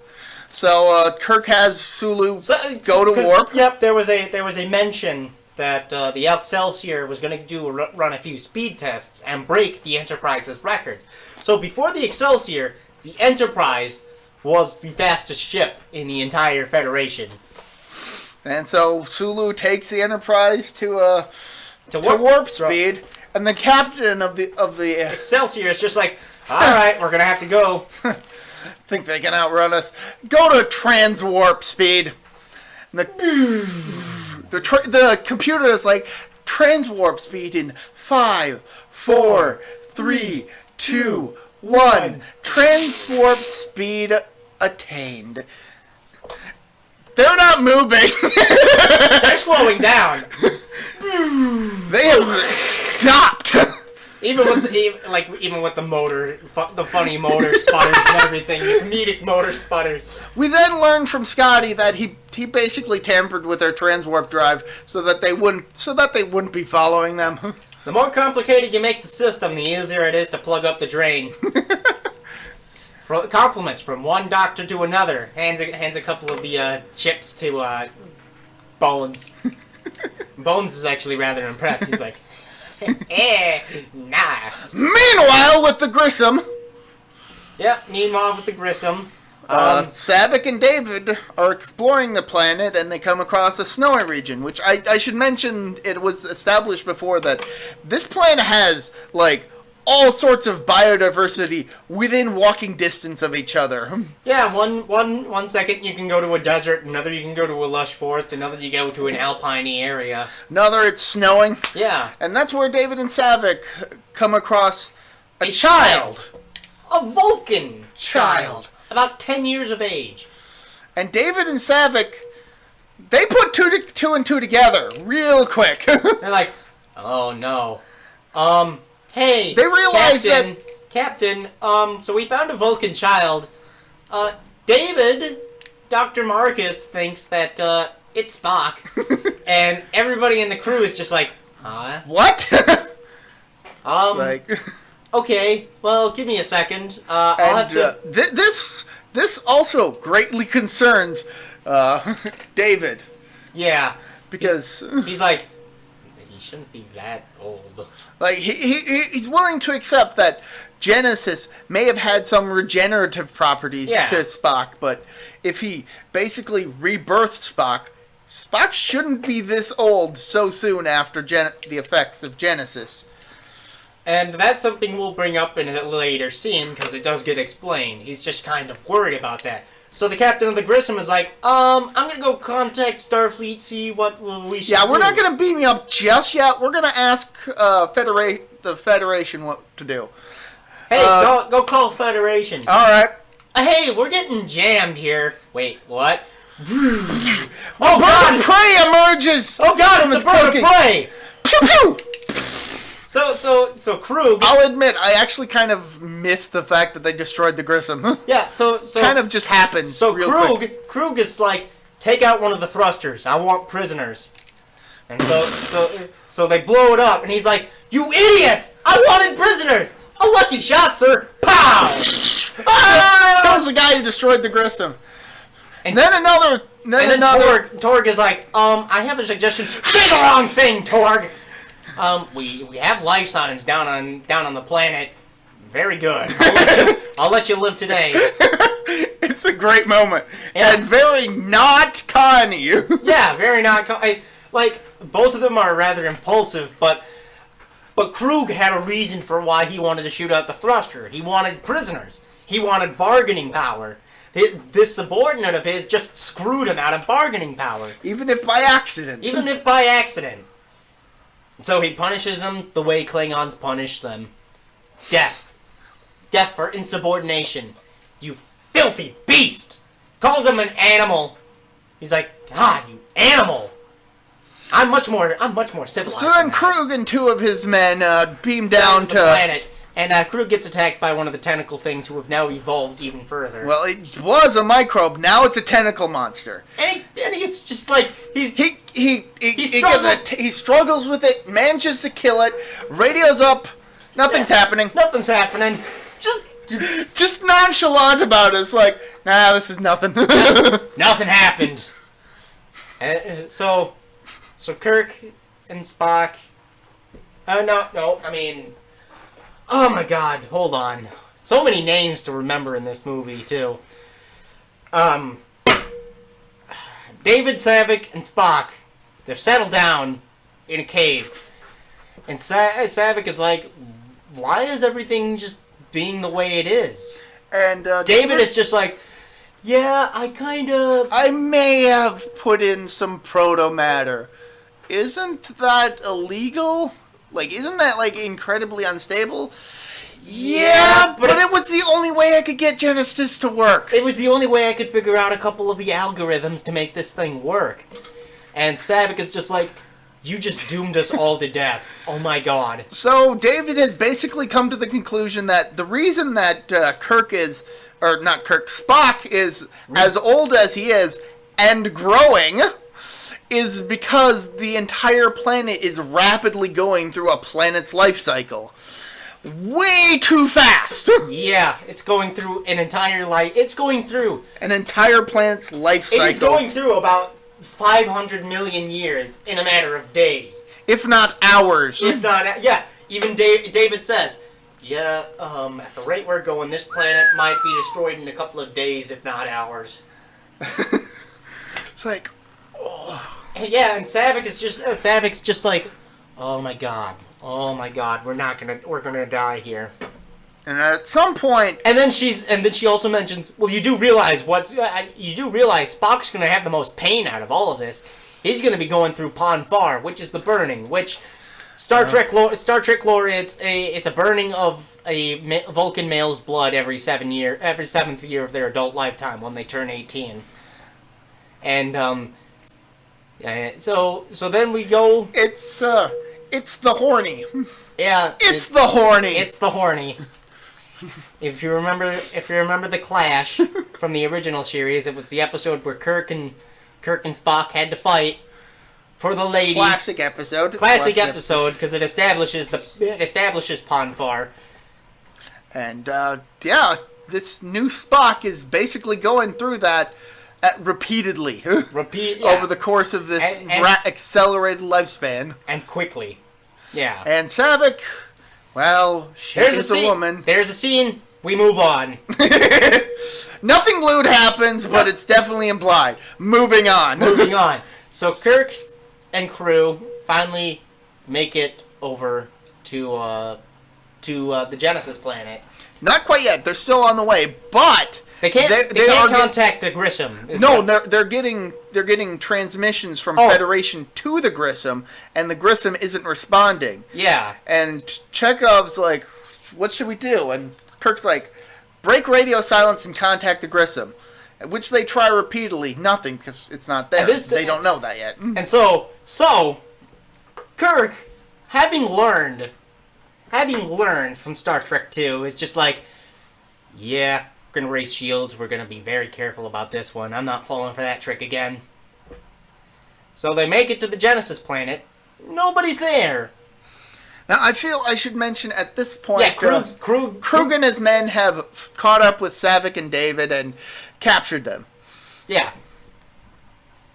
So Kirk has Sulu go to warp. Yep, there was a mention that the Excelsior was going to run a few speed tests and break the Enterprise's records. So before the Excelsior, the Enterprise was the fastest ship in the entire Federation. And so Sulu takes the Enterprise to warp speed, and the captain of the Excelsior is just like, all right, we're gonna have to go. Think they can outrun us? Go to transwarp speed. And the computer is like, transwarp speed in 5, 4, 3, 2, 1. Transwarp speed attained. They're not moving. They're slowing down. They have stopped. Even with the motor, the funny motor sputters and everything, the comedic motor sputters. We then learned from Scotty that he basically tampered with their transwarp drive so that they wouldn't be following them. The more complicated you make the system, the easier it is to plug up the drain. Compliments from one doctor to another. Hands a couple of the chips to Bones. Bones is actually rather impressed. He's like, nice. Meanwhile, with the Grissom. Yep, meanwhile with the Grissom. Saavik and David are exploring the planet, and they come across a snowy region, which I should mention, it was established before that this planet has, like, all sorts of biodiversity within walking distance of each other. Yeah, one second you can go to a desert, another you can go to a lush forest, another you go to an alpine area. Another it's snowing. Yeah. And that's where David and Saavik come across A child. A Vulcan Child. About 10 years of age. And David and Savick, they put two and two together real quick. They're like, oh no. Hey, they realize Captain, so we found a Vulcan child. David, Dr. Marcus thinks that, it's Spock. And everybody in the crew is just like, huh? What? Okay, well, give me a second. I'll have to... This also greatly concerns David. Yeah. Because... He's like, he shouldn't be that old. Like, he's willing to accept that Genesis may have had some regenerative properties to Spock, but if he basically rebirthed Spock shouldn't be this old so soon after the effects of Genesis. And that's something we'll bring up in a later scene, because it does get explained. He's just kind of worried about that. So the captain of the Grissom is like, I'm going to go contact Starfleet, see what we should do. Yeah, we're not going to beam you up just yet. We're going to ask the Federation what to do. Hey, go call Federation. All right. Hey, we're getting jammed here. Wait, what? Oh, God! Prey emerges! Oh, God, it's a bird of prey! Pew, pew! So Krug... I'll admit, I actually kind of missed the fact that they destroyed the Grissom. Yeah, so kind of just happened. So Krug is like, take out one of the thrusters. I want prisoners. And so they blow it up, and he's like, you idiot! I wanted prisoners! A lucky shot, sir! Pow! That was the guy who destroyed the Grissom. And then another... Torg is like, I have a suggestion. Say the wrong thing, Torg! We have life signs down on the planet. Very good. I'll let you live today. It's a great moment. Yeah. And very not Connie. Yeah, very not Connie. Like, both of them are rather impulsive, but Krug had a reason for why he wanted to shoot out the thruster. He wanted prisoners. He wanted bargaining power. This subordinate of his just screwed him out of bargaining power. Even if by accident. So he punishes them the way Klingons punish them. Death. Death for insubordination. You filthy beast! Called him an animal. He's like, God, you animal! I'm much more civilized. So then Krug and two of his men beam down to the planet. And Krug gets attacked by one of the tentacle things who have now evolved even further. Well, it was a microbe. Now it's a tentacle monster. And he's just like he struggles with it, manages to kill it. Radio's up. Nothing's happening. Nothing's happening. Just nonchalant about it. It's like, nah, this is nothing. Nothing happened. So Kirk and Spock. No. I mean. Oh my God, hold on. So many names to remember in this movie, too. David, Savick, and Spock, they're settled down in a cave. And Savick is like, why is everything just being the way it is? And David is just like, yeah, I may have put in some proto-matter. Isn't that illegal? Like, isn't that, like, incredibly unstable? Yeah, but it was the only way I could get Genesis to work. It was the only way I could figure out a couple of the algorithms to make this thing work. And Savick is just like, you just doomed us all to death. Oh my God. So David has basically come to the conclusion that the reason that Spock is as old as he is and growing is because the entire planet is rapidly going through a planet's life cycle. Way too fast! Yeah, it's going through an entire planet's life cycle. It is going through about 500 million years in a matter of days. If not hours. Even David says, at the rate we're going, this planet might be destroyed in a couple of days, if not hours. It's like, oh. Yeah, and Savik's just like, oh my god, we're gonna die here. And at some point, and then she also mentions, well, you do realize Spock's gonna have the most pain out of all of this. He's gonna be going through Pon Farr, which is the burning, which Star Trek lore. It's a burning of a Vulcan male's blood every 7th year of their adult lifetime when they turn 18. And so then we go. It's the horny. Yeah, it's the horny. It's the horny. If you remember the Clash from the original series, it was the episode where Kirk and Spock had to fight for the lady. Classic episode Because it establishes Ponfar. And this new Spock is basically going through that repeatedly over the course of this accelerated lifespan and quickly. Yeah. And Saavik, well, she's a woman. There's a scene. We move on. Nothing lewd happens, but it's definitely implied. Moving on. So Kirk and crew finally make it over to the Genesis planet. Not quite yet. They're still on the way, but they can't contact the Grissom. They're getting transmissions from Federation to the Grissom, and the Grissom isn't responding. Yeah. And Chekhov's like, "What should we do?" And Kirk's like, "Break radio silence and contact the Grissom," which they try repeatedly. Nothing, because it's not there. They don't know that yet. And so Kirk, having learned from Star Trek 2, is just like, yeah, we're going to raise shields. We're going to be very careful about this one. I'm not falling for that trick again. So they make it to the Genesis planet. Nobody's there. Now, I feel I should mention at this point, Krug and his men have caught up with Saavik and David and captured them. Yeah.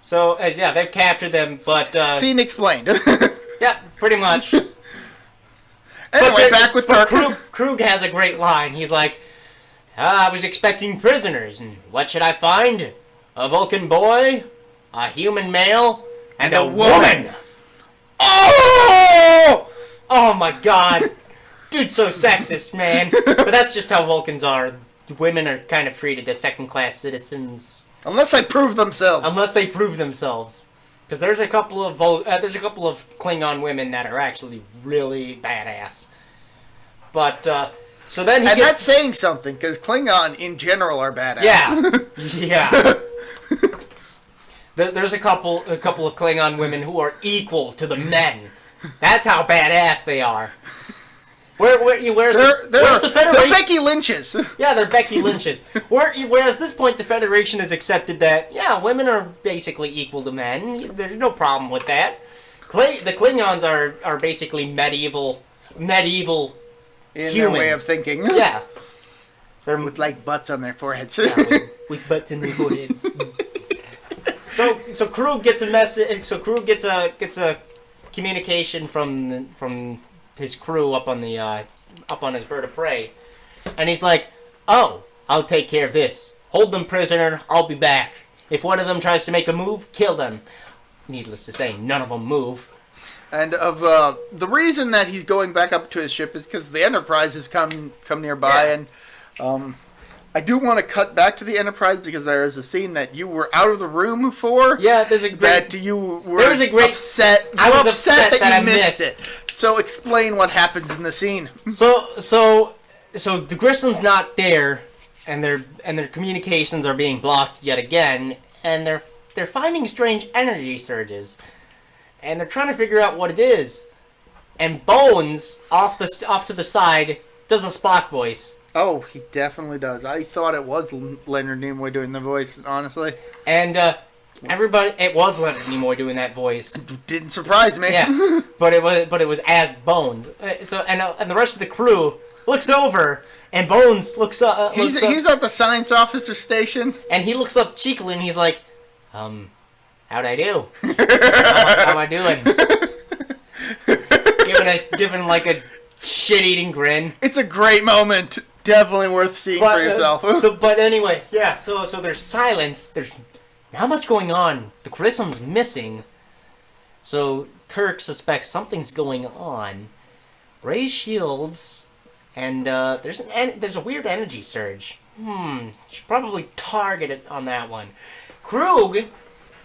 So, they've captured them, but... Scene explained. Yeah, pretty much. Anyway, back with Kirk. Krug has a great line. He's like, I was expecting prisoners, and what should I find? A Vulcan boy, a human male, and a woman. Oh! Oh my god. Dude, so sexist, man. But that's just how Vulcans are. Women are kind of treated as second-class citizens. Unless they prove themselves. Because there's a couple of Klingon women that are actually really badass. But so then that's saying something, because Klingon in general are badass. Yeah. There's a couple of Klingon women who are equal to the men. That's how badass they are. Where's the Federation? They're Becky Lynches. Yeah, they're Becky Lynches. Whereas at this point, the Federation has accepted that, women are basically equal to men. There's no problem with that. The Klingons are basically medieval in humans. Their way of thinking. Yeah. They're with, butts on their foreheads. Yeah, with butts in their foreheads. So Krug gets a message. So Krug gets a communication from his crew up on his bird of prey, and he's like, "Oh, I'll take care of this. Hold them prisoner. I'll be back. If one of them tries to make a move, kill them." Needless to say, none of them move. And the reason that he's going back up to his ship is because the Enterprise has come nearby, and I do want to cut back to the Enterprise because there is a scene that you were out of the room for. Yeah, there's a great. That you were upset. I was upset that I missed it. So explain what happens in the scene. So the Grissom's not there, and their communications are being blocked yet again, and they're finding strange energy surges, and they're trying to figure out what it is. And Bones off to the side does a Spock voice. Oh, he definitely does. I thought it was Leonard Nimoy doing the voice, honestly. And it was Leonard Nimoy doing that voice. It didn't surprise me. Yeah, but it was as Bones. And the rest of the crew looks over, and Bones looks up. He's at the science officer station, and he looks up cheekily, and he's like, how'd I do? How am I doing? Giving like a shit-eating grin. It's a great moment. Definitely worth seeing for yourself. But anyway, yeah. So there's silence. There's not much going on. The Grissom's missing. So Kirk suspects something's going on. Raise shields, and there's a weird energy surge. Should probably target it on that one. Krug,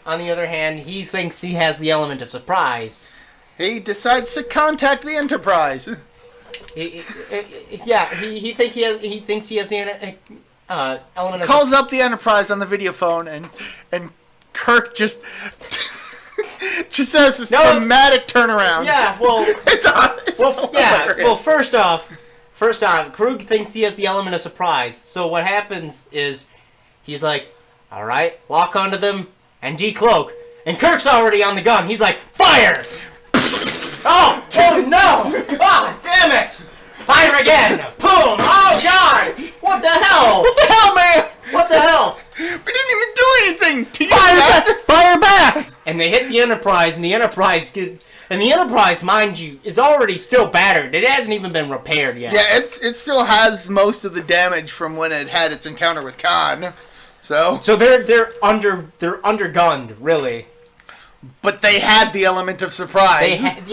on the other hand, he thinks he has the element of surprise. He decides to contact the Enterprise. He thinks he has the element of... Calls up the Enterprise on the video phone, and Kirk just has this dramatic turnaround. Yeah, well... Well, first off, Krug thinks he has the element of surprise. So what happens is he's like, all right, lock onto them and decloak. And Kirk's already on the gun. He's like, fire! Oh no! Oh, damn it! Fire again! Boom! Oh god! What the hell? What the hell, man? What the hell? We didn't even do anything. Fire back! And they hit the Enterprise, and the Enterprise, mind you, is already still battered. It hasn't even been repaired yet. Yeah, it still has most of the damage from when it had its encounter with Khan. So they're undergunned, really. But they had the element of surprise. They had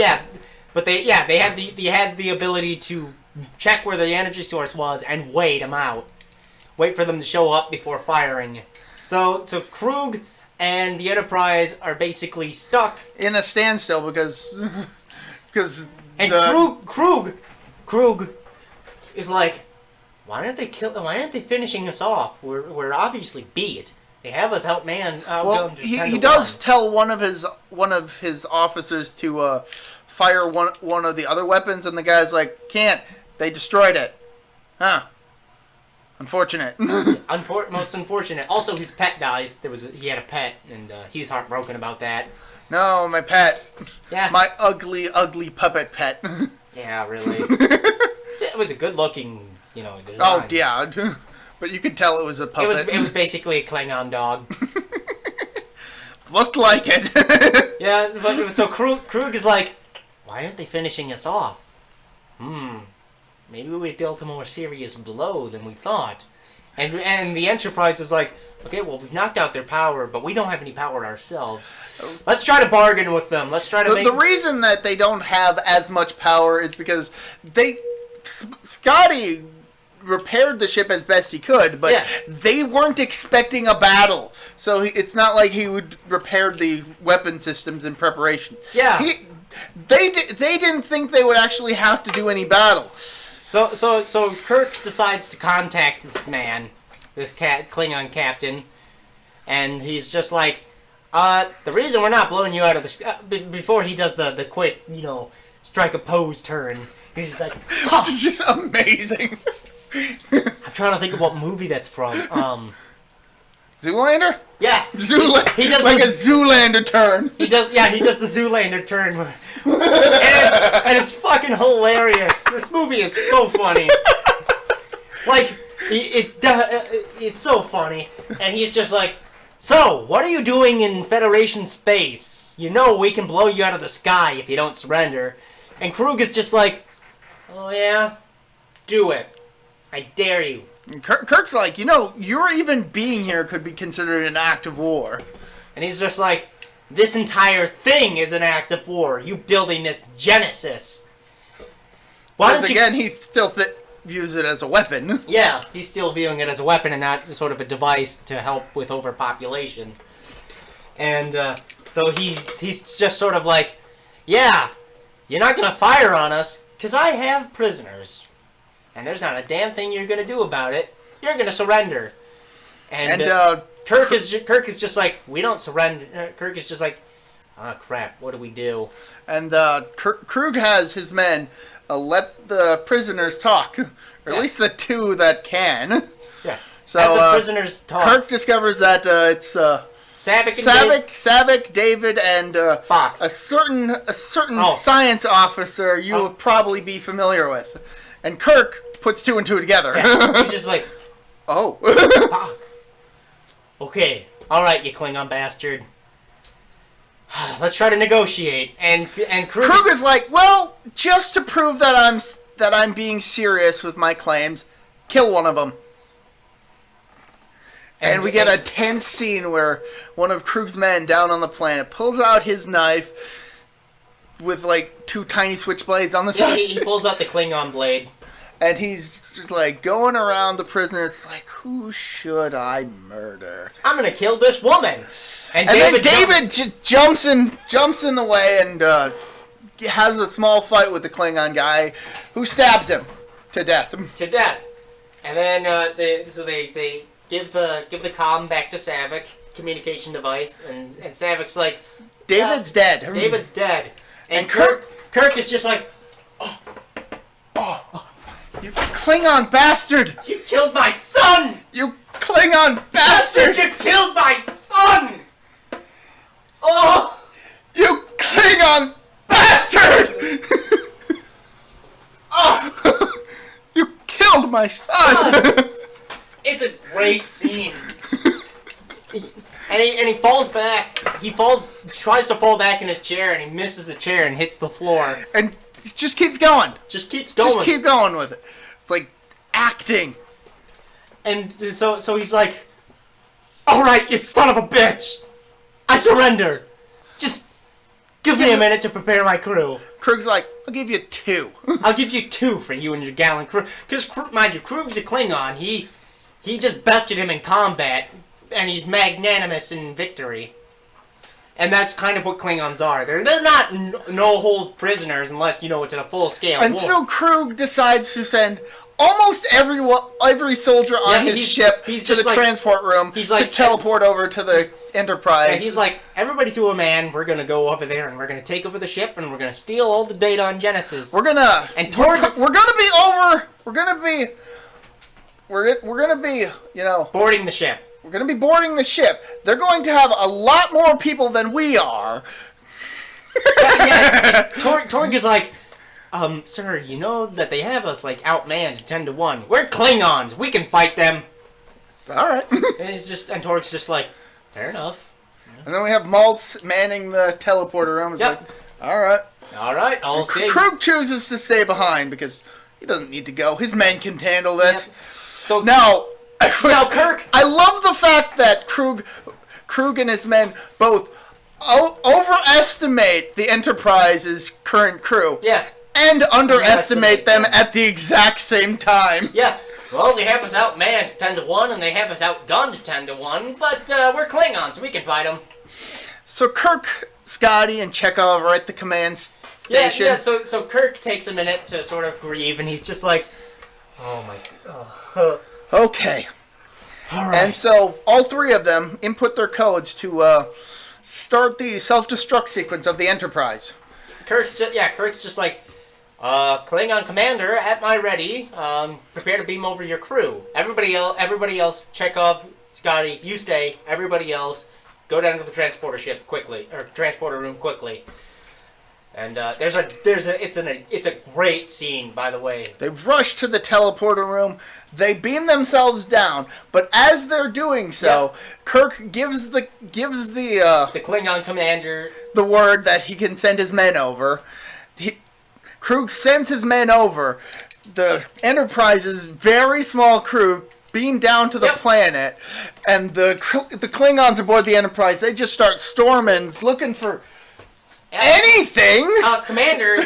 the ability to check where the energy source was and wait them out. Wait for them to show up before firing. So Krug and the Enterprise are basically stuck in a standstill because Krug is like, why aren't they finishing us off? We're obviously beat. They have us outmanned. Well, he does tell one of his officers to fire one of the other weapons, and the guy's like, can't. They destroyed it. Huh. Unfortunate. Most unfortunate. Also, his pet dies. He had a pet, and he's heartbroken about that. No, my pet. Yeah. My ugly, ugly puppet pet. Yeah, really. It was a good-looking, design. Oh, yeah. But you could tell it was a puppet. It was basically a Klingon dog. Looked like it. Yeah, but so Krug is like, why aren't they finishing us off? Maybe we dealt a more serious blow than we thought. And the Enterprise is like, okay, well, we've knocked out their power, but we don't have any power ourselves. Let's try to bargain with them. Let's try to make... The reason that they don't have as much power is because Scotty repaired the ship as best he could, but they weren't expecting a battle. So it's not like he would repair the weapon systems in preparation. Yeah. They didn't think they would actually have to do any battle. So Kirk decides to contact this man, this Klingon captain, and he's just like, the reason we're not blowing you out of the sky, before he does the quick, strike a pose turn, he's like, which is just amazing. I'm trying to think of what movie that's from. Zoolander? Yeah. He does like a Zoolander turn. He does the Zoolander turn. And it's fucking hilarious. This movie is so funny. Like, it's so funny. And he's just like, so, what are you doing in Federation space? We can blow you out of the sky if you don't surrender. And Krug is just like, oh yeah? Do it. I dare you. And Kirk's like, your even being here could be considered an act of war. And he's just like, this entire thing is an act of war. You building this Genesis. Again, he still views it as a weapon. Yeah, he's still viewing it as a weapon and not sort of a device to help with overpopulation. And so he's just sort of like, yeah, you're not going to fire on us because I have prisoners. And there's not a damn thing you're going to do about it. You're going to surrender. And Kirk is just like, we don't surrender. Kirk is just like, oh crap, what do we do? And Krug has his men let the prisoners talk, or at least the two that can. Yeah. So let the prisoners talk. Kirk discovers that it's Saavik, David, and Spock. a certain science officer you will probably be familiar with. And Kirk puts two and two together. Yeah. He's just like, oh. Fuck. Okay. All right, you Klingon bastard. Let's try to negotiate. And Krug is like, well, just to prove that I'm being serious with my claims, kill one of them. And we get a tense scene where one of Krug's men down on the planet pulls out his knife with like two tiny switchblades on the side. He pulls out the Klingon blade. And he's just like going around the prisoner. It's like, who should I murder? I'm gonna kill this woman. And then David jumps in the way and has a small fight with the Klingon guy, who stabs him to death. To death. And then they give the comm back to Saavik, communication device, and Saavik's like, David's dead. David's dead. And Kirk is just like, you Klingon bastard! You killed my son! You Klingon bastard! You killed my son! Oh! You Klingon bastard! Oh! You killed my son! It's a great scene. And he falls back. Tries to fall back in his chair, and he misses the chair and hits the floor. And just keeps going. Just keeps going. Just keep going with it. It's like acting. And so he's like, "All right, you son of a bitch, I surrender. Just give me a minute to prepare my crew." Krug's like, "I'll give you 2. I'll give you 2 for you and your gallant crew. Because, mind you, Krug's a Klingon. He just bested him in combat, and he's magnanimous in victory. And that's kind of what Klingons are. They're not no-holds prisoners unless, it's a full-scale And war. so Krug decides to send almost every soldier on his ship to the transport room to teleport over to the Enterprise. And he's like, everybody to a man, we're going to go over there and we're going to take over the ship and we're going to steal all the data on Genesis. We're going to be boarding the ship. We're going to be boarding the ship. They're going to have a lot more people than we are. Torg is like, sir, you know that they have us, outmanned 10-1. We're Klingons. We can fight them. All right. And Torg's just like, fair enough. And then we have Maltz manning the teleporter room. It's like, all right. All right, I'll stay. Krug chooses to stay behind because he doesn't need to go. His men can handle this. Yep. So now, Kirk. I love the fact that Krug and his men both overestimate the Enterprise's current crew. Yeah. And underestimate them at the exact same time. Yeah. Well, they have us outmanned 10-1, and they have us outgunned 10-1, but we're Klingons, we can fight them. So Kirk, Scotty, and Chekhov are at the command station. Yeah. So Kirk takes a minute to sort of grieve, and he's just like, oh my god. Okay. All right. And so all 3 of them input their codes to start the self-destruct sequence of the Enterprise. Kirk's just like, Klingon commander, at my ready. Prepare to beam over your crew. Everybody else, Chekhov, Scotty, you stay. Everybody else, go down to the transporter ship quickly, or transporter room quickly. And it's a great scene, by the way. They rush to the teleporter room. They beam themselves down, but as they're doing so, Kirk gives the Klingon commander the word that he can send his men over. Krug sends his men over. The Enterprise's very small crew beam down to the planet, and the Klingons aboard the Enterprise, they just start storming, looking for anything. Commander,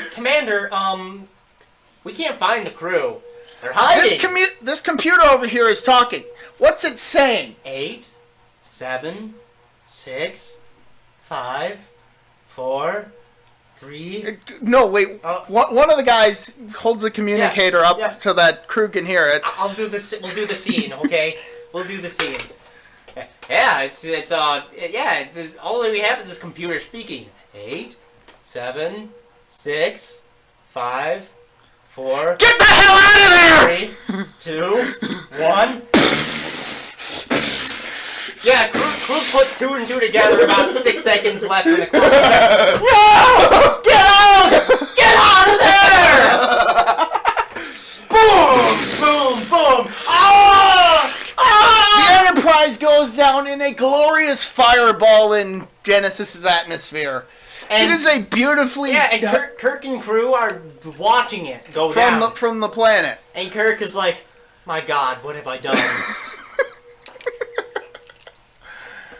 we can't find the crew. They're hiding. This computer over here is talking. What's it saying? 8, 7, 6, 5, 4, 3. No, wait. One of the guys holds the communicator up so that crew can hear it. We'll do the scene, okay? We'll do the scene. Yeah, all we have is this computer speaking. 8, 7, 6, 5, 4. Get the hell out of there! 3, 2, 1. Yeah, Krug puts 2 and 2 together. About 6 seconds left in the clock. Like, no! Get out! Get out of there! Boom! Boom! Boom! Ah! Ah! The Enterprise goes down in a glorious fireball in Genesis's atmosphere. And it is a beautifully... Yeah, and Kirk and crew are watching it go down. From the planet. And Kirk is like, my God, what have I done?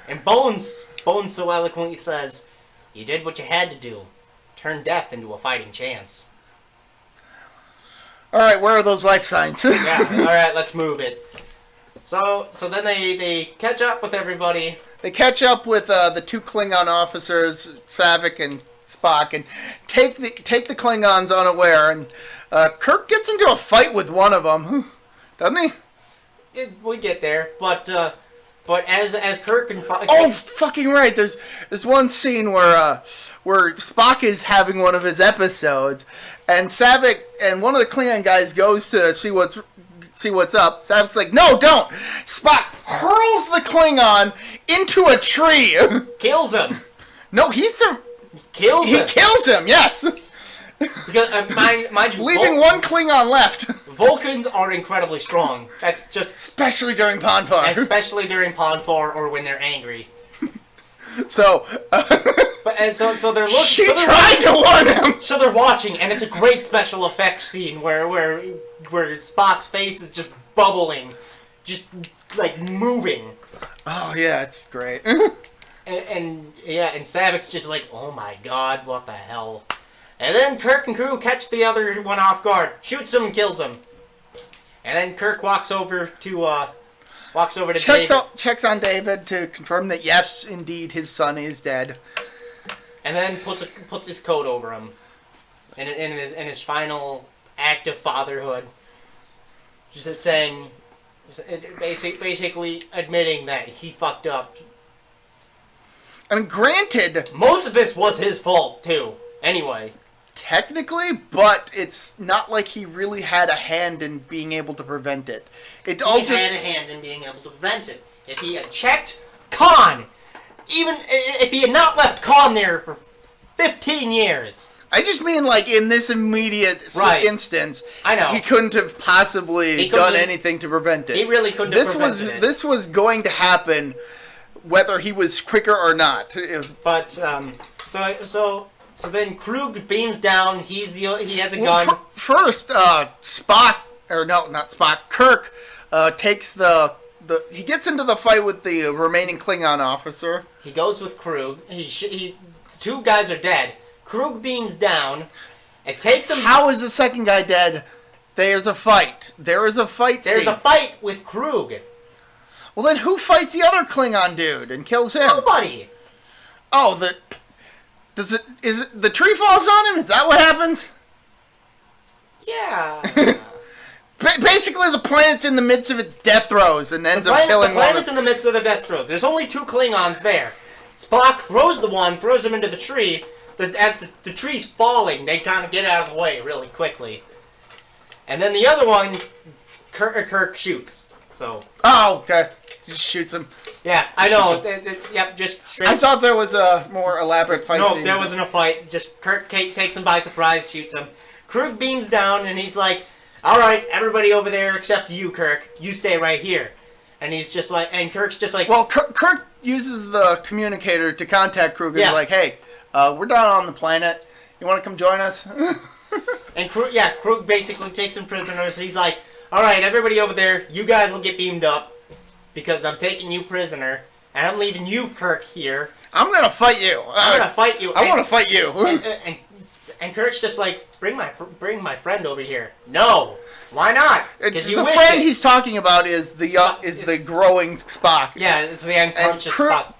And Bones so eloquently says, you did what you had to do. Turn death into a fighting chance. Alright, where are those life signs? Yeah, alright, let's move it. So then they catch up with everybody. They catch up with the 2 Klingon officers, Saavik and Spock and take the Klingons unaware. And Kirk gets into a fight with one of them, doesn't he? We get there, but as Kirk and oh, fucking right. There's one scene where Spock is having one of his episodes, and Saavik and one of the Klingon guys goes to see what's up. Saavik's like, no, don't. Spock hurls the Klingon into a tree. Kills him. No, he kills him. Yes. Because mind you, leaving one Klingon left. Vulcans are incredibly strong. That's just especially during Ponfar. Especially during Ponfar or when they're angry. So, so they're looking. She tried to warn him. So they're watching, and it's a great special effects scene where Spock's face is just bubbling, just like moving. Oh yeah, it's great. and Saavik's just like, oh my god, what the hell? And then Kirk and crew catch the other one off guard, shoots him and kills him. And then Kirk walks over to David. Checks on David to confirm that yes, indeed, his son is dead. And then puts his coat over him. In his final act of fatherhood, just saying, basically admitting that he fucked up. I mean, granted, most of this was his fault too. Anyway. Technically, but it's not like he really had a hand in being able to prevent it. He had a hand in being able to prevent it. If he had checked Khan, even if he had not left Khan there for 15 years. I just mean, like, in this immediate instance, I know. He couldn't have possibly done anything to prevent it. He really couldn't have prevented it. This was going to happen whether he was quicker or not. But, So then Krug beams down. He has a gun. First, Spock, or no, not Spock. Kirk takes he gets into the fight with the remaining Klingon officer. He goes with Krug. Two guys are dead. Krug beams down. It takes him. How is the second guy dead? There's a fight. There's a fight with Krug. Well, then who fights the other Klingon dude and kills him? Nobody. Oh, the tree falls on him? Is that what happens? Yeah. Basically, the planet's in the midst of its death throes and ends up killing the planet's in the midst of the death throes. There's only two Klingons there. Spock throws him into the tree. As the tree's falling, they kind of get out of the way really quickly. And then the other one, Kirk shoots. So. Oh, okay. Just shoots him. Yeah, I know. Yep, just straight. I thought there was a more elaborate fight scene. No, there wasn't a fight. Just Kirk takes him by surprise, shoots him. Krug beams down, and he's like, all right, everybody over there except you, Kirk. You stay right here. And he's just like, and Kirk's just like... Well, Kirk uses the communicator to contact Krug. He's like, hey, we're down on the planet. You want to come join us? And Krug basically takes him prisoners. He's like, all right, everybody over there, you guys will get beamed up because I'm taking you prisoner, and I'm leaving you, Kirk, here. I'm gonna fight you. I'm gonna fight you. I want to fight you. And Kirk's just like, bring my friend over here. No, why not? Because the friend he's talking about is the growing Spock. Yeah, it's the unconscious Spock.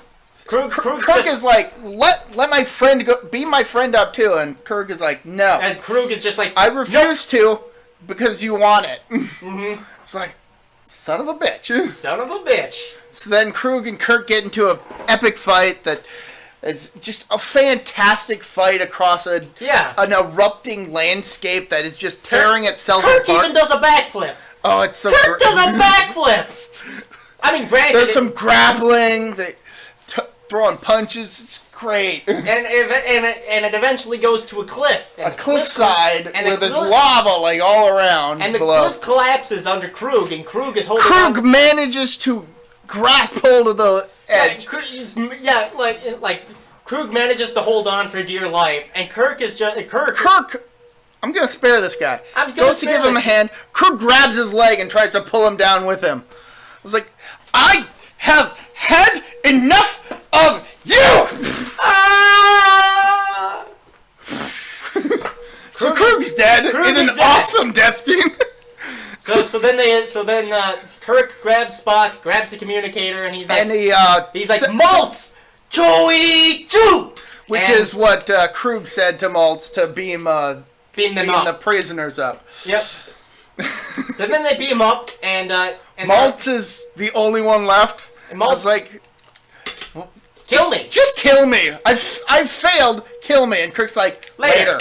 Krug is like, let my friend go, beam my friend up too, and Kirk is like, no. And Krug is just like, I refuse to. Because you want it. Mm-hmm. It's like, son of a bitch. Son of a bitch. So then Krug and Kirk get into an epic fight that is just a fantastic fight across an erupting landscape that is just tearing itself apart. Kirk even does a backflip. Oh, it's so Kirk does a backflip. I mean, granted, there's some grappling, throwing punches. It's great. And it eventually goes to a cliff. A cliffside where there's lava like all around. And the cliff collapses under Krug, and Krug is holding Krug manages to grasp hold of the edge. Yeah, like Krug manages to hold on for dear life, and Kirk is just Kirk. I'm gonna spare this guy. Goes to give him a hand. Krug grabs his leg and tries to pull him down with him. I was like, I have had enough of you! So Krug's dead in an awesome death scene. So then Kirk grabs Spock, grabs the communicator, and he's like, Maltz, Joey, Choo. Which is what Krug said to Maltz to beam them up. The prisoners up. Yep. So then they beam him up, and Maltz is the only one left. And Maltz was like, kill me. Just kill me. I've failed. Kill me. And Kirk's like, later.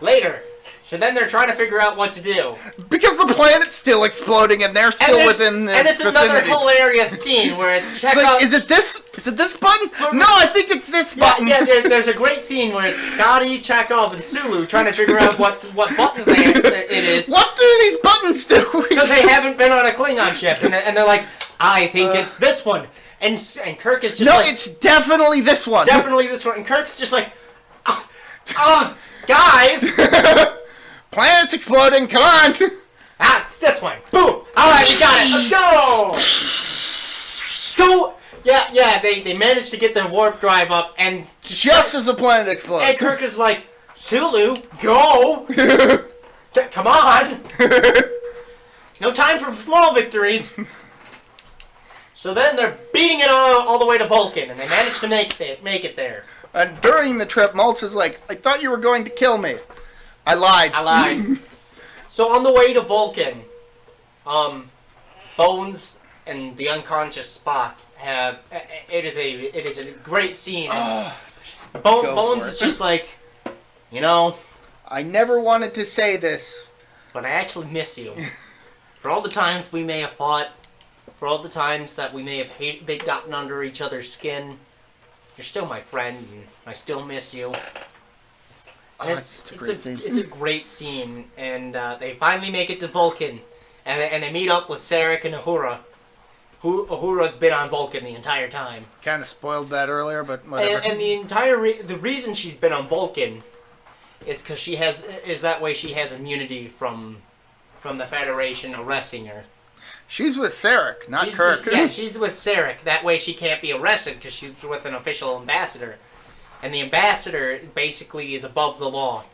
Later. So then they're trying to figure out what to do. Because the planet's still exploding and they're still within the And it's vicinity. another hilarious scene where it's Chekhov... like, is it this button? No, I think it's this button. Yeah, there's a great scene where it's Scotty, Chekhov, and Sulu trying to figure out what buttons it is. What do these buttons do? Because they haven't been on a Klingon ship. And they're like, I think it's this one. And Kirk is just no, it's definitely this one. Definitely this one. And Kirk's just like, guys... Planet's exploding, come on! It's this one. Boom! Alright, we got it. Let's go! Go! Yeah, they managed to get the warp drive up, and... Just as the planet explodes. And Kirk is like, Sulu, go! Come on! No time for small victories. So then they're beating it all the way to Vulcan, and they managed to make it there. And during the trip, Maltz is like, I thought you were going to kill me. I lied. So on the way to Vulcan, Bones and the unconscious Spock have... It is a great scene. Bones is just like, I never wanted to say this, but I actually miss you. For all the times we may have fought, for all the times that we may have gotten under each other's skin, you're still my friend, and I still miss you. And it's a great scene, and they finally make it to Vulcan, and they meet up with Sarek and Uhura. Uhura's been on Vulcan the entire time. Kind of spoiled that earlier, but whatever. And the reason she's been on Vulcan is because that way she has immunity from the Federation arresting her. She's with Sarek, not Kirk. Yeah, she's with Sarek. That way she can't be arrested because she's with an official ambassador. And the ambassador basically is above the law.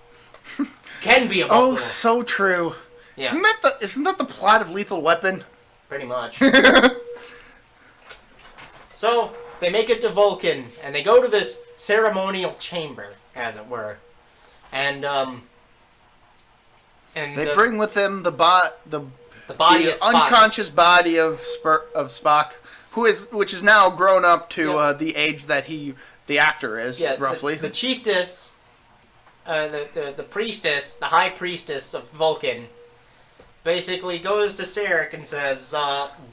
Can be above the law. Oh, so true. Yeah. Isn't that the plot of Lethal Weapon? Pretty much. So, they make it to Vulcan, and they go to this ceremonial chamber, as it were. And they bring with them the body of Spock. Unconscious body of Spock, which is now grown up to the age that the actor is, roughly. The chiefess, the priestess, the high priestess of Vulcan, basically goes to Sarek and says,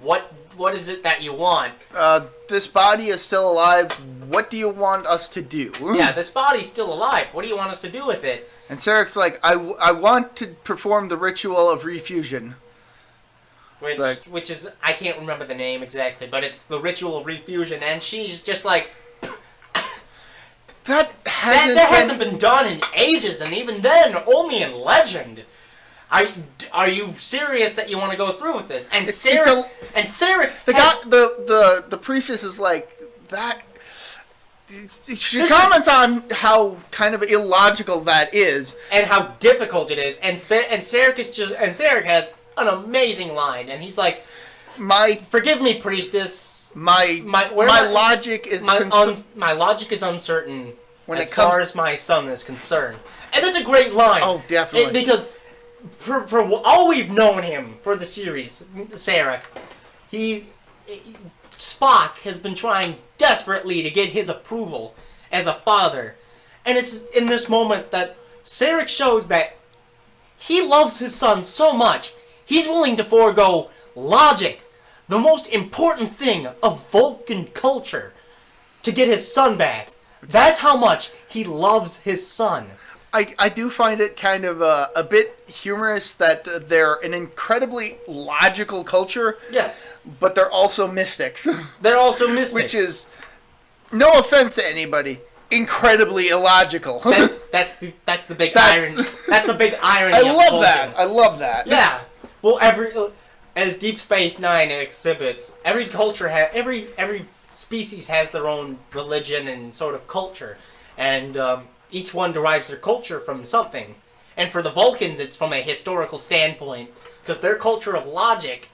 what is it that you want? This body is still alive. What do you want us to do? Yeah, this body's still alive. What do you want us to do with it? And Sarek's like, I want to perform the ritual of refusion. Which is, I can't remember the name exactly, but it's the ritual of refusion, and she's just like... That hasn't been done in ages, and even then, only in legend. Are you serious that you want to go through with this? And Sarek, the priestess is like that. She comments on how kind of illogical that is, and how difficult it is. And Sarek has an amazing line, and he's like, forgive me, priestess. My logic is uncertain as far as my son is concerned. And that's a great line. Oh, definitely. Because for all we've known him for the series, Sarek, Spock has been trying desperately to get his approval as a father. And it's in this moment that Sarek shows that he loves his son so much, he's willing to forego logic, the most important thing of Vulcan culture, to get his son back. That's how much he loves his son. I do find it kind of a bit humorous that they're an incredibly logical culture. Yes. But they're also mystics. They're also mystics. Which is, no offense to anybody, incredibly illogical. That's the big irony. That's a big irony. I love that. Yeah. Well, as Deep Space Nine exhibits, every culture every species has their own religion and sort of culture, and each one derives their culture from something. And for the Vulcans, it's from a historical standpoint, because their culture of logic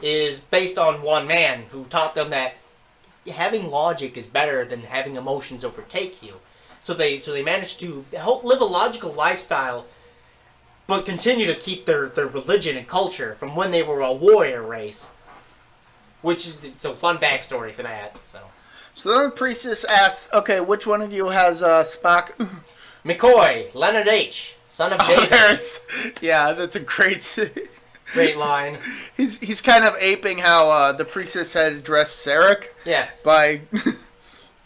is based on one man who taught them that having logic is better than having emotions overtake you. So they managed to live a logical lifestyle, but continue to keep their religion and culture from when they were a warrior race. Which is so fun backstory for that. So then the priestess asks, "Okay, which one of you has Spock?" McCoy, Leonard H., son of David. Yeah, that's a great line. He's kind of aping how the priestess had addressed Sarek. Yeah. By.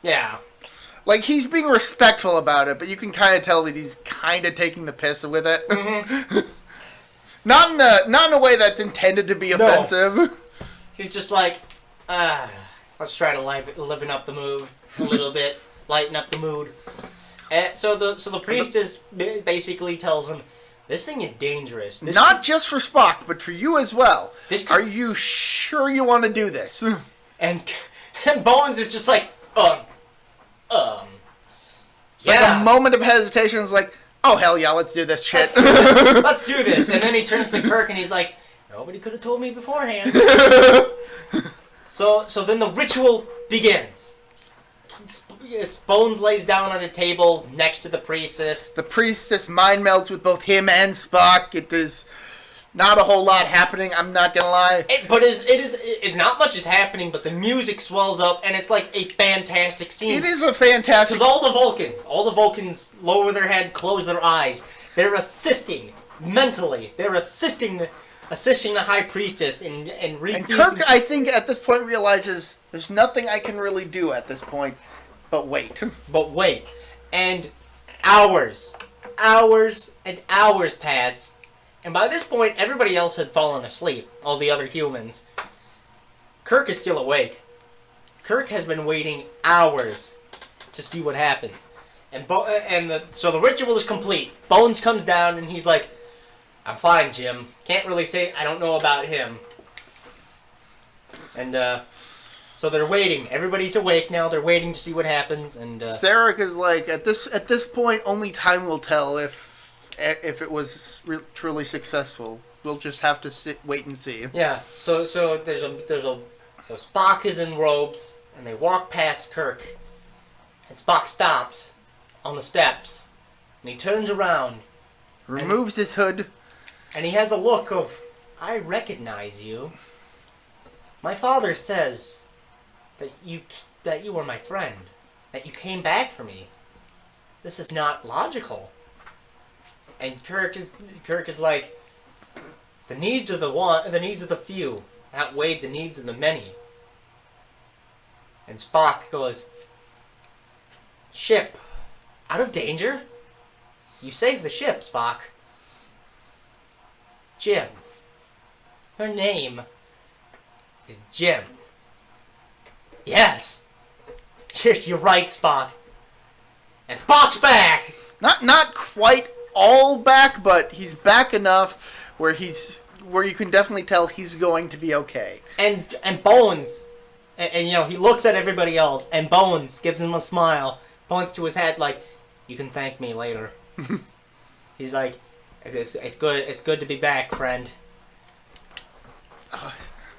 Yeah. Like, he's being respectful about it, but you can kind of tell that he's kind of taking the piss with it. Mm-hmm. not in a way that's intended to be offensive. No. He's just like, let's try to liven up the mood a little bit, lighten up the mood. And so the priestess basically tells him, this thing is dangerous. Not just for Spock, but for you as well. Are you sure you want to do this? And Bones is just like, It's like a moment of hesitation. It's like, oh, hell yeah, let's do this shit. Let's do this. And then he turns to Kirk and he's like, nobody could have told me beforehand. So then the ritual begins. Bones lays down on a table next to the priestess. The priestess mind melds with both him and Spock. It is not a whole lot happening, I'm not gonna lie. It's not much is happening, but the music swells up, and it's like a fantastic scene. It is a fantastic... Because all the Vulcans lower their head, close their eyes. They're assisting, mentally. They're assisting the High Priestess in refusing... And Kirk, I think, at this point realizes, there's nothing I can really do at this point, but wait. But wait. And hours and hours pass. And by this point, everybody else had fallen asleep. All the other humans. Kirk is still awake. Kirk has been waiting hours to see what happens. So the ritual is complete. Bones comes down and he's like, I'm fine, Jim. Can't really say I don't know about him. And so they're waiting. Everybody's awake now. They're waiting to see what happens. And Sarek is like, at this point, only time will tell if it was truly successful. We'll just have to wait and see. Yeah. So Spock is in robes, and they walk past Kirk, and Spock stops on the steps, and he turns around, removes his hood, and he has a look of, I recognize you. My father says that you were my friend, that you came back for me. This is not logical. And Kirk is like, the needs of the few outweighed the needs of the many. And Spock goes, ship, out of danger? You saved the ship, Spock. Jim. Her name is Jim. Yes. You're right, Spock. And Spock's back! Not quite all back, but he's back enough where you can definitely tell he's going to be okay. And Bones, and he looks at everybody else, and Bones gives him a smile, points to his head like, you can thank me later. He's like, it's good to be back, friend.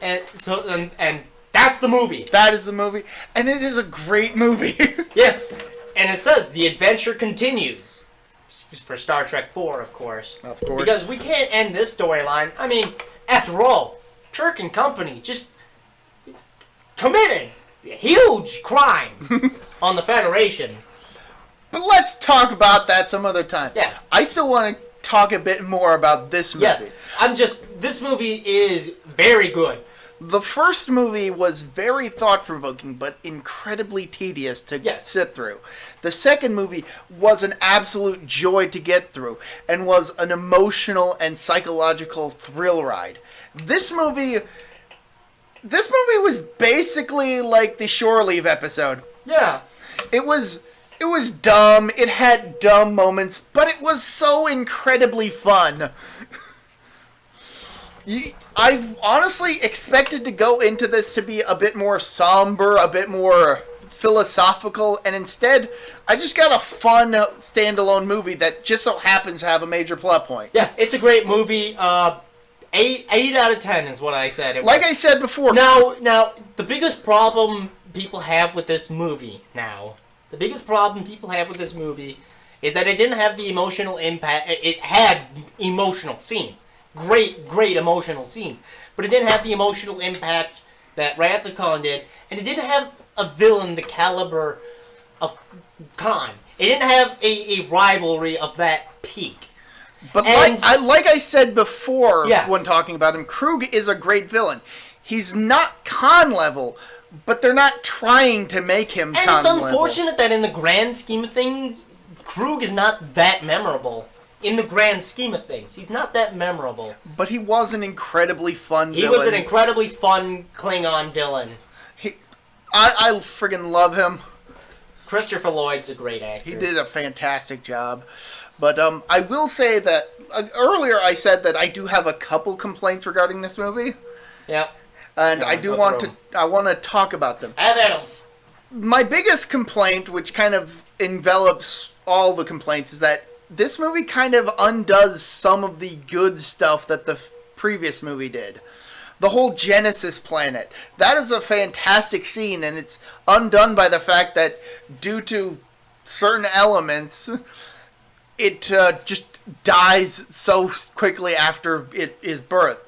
And so and that's the movie. That is the movie, and it is a great movie. Yeah, and it says the adventure continues. For Star Trek 4, of course. Of course. Because we can't end this storyline. I mean, after all, Kirk and company just committed huge crimes on the Federation. But let's talk about that some other time. Yeah. I still want to talk a bit more about this movie. Yes. This movie is very good. The first movie was very thought-provoking, but incredibly tedious to sit through. The second movie was an absolute joy to get through, and was an emotional and psychological thrill ride. This movie was basically like the Shore Leave episode. Yeah. It was dumb, it had dumb moments, but it was so incredibly fun. I honestly expected to go into this to be a bit more somber, a bit more philosophical, and instead, I just got a fun standalone movie that just so happens to have a major plot point. Yeah, it's a great movie. 8 out of 10 is what I said. Like I said before. Now, the biggest problem people have with this movie now, The biggest problem people have with this movie is that it didn't have the emotional impact. It had emotional scenes. Great emotional scenes. But it didn't have the emotional impact that Wrath of Khan did. And it didn't have a villain the caliber of Khan. It didn't have a rivalry of that peak. But like I said before when talking about him, Krug is a great villain. He's not Khan level, but they're not trying to make him Khan level. And it's unfortunate that in the grand scheme of things, Krug is not that memorable. In the grand scheme of things, he's not that memorable. But he was an incredibly fun villain. He was an incredibly fun Klingon villain. I friggin' love him. Christopher Lloyd's a great actor. He did a fantastic job. But I will say that earlier I said that I do have a couple complaints regarding this movie. Yep. And I want to talk about them. Have at 'em. My biggest complaint, which kind of envelops all the complaints, is that this movie kind of undoes some of the good stuff that the previous movie did. The whole Genesis planet. That is a fantastic scene, and it's undone by the fact that due to certain elements, it just dies so quickly after it is birthed.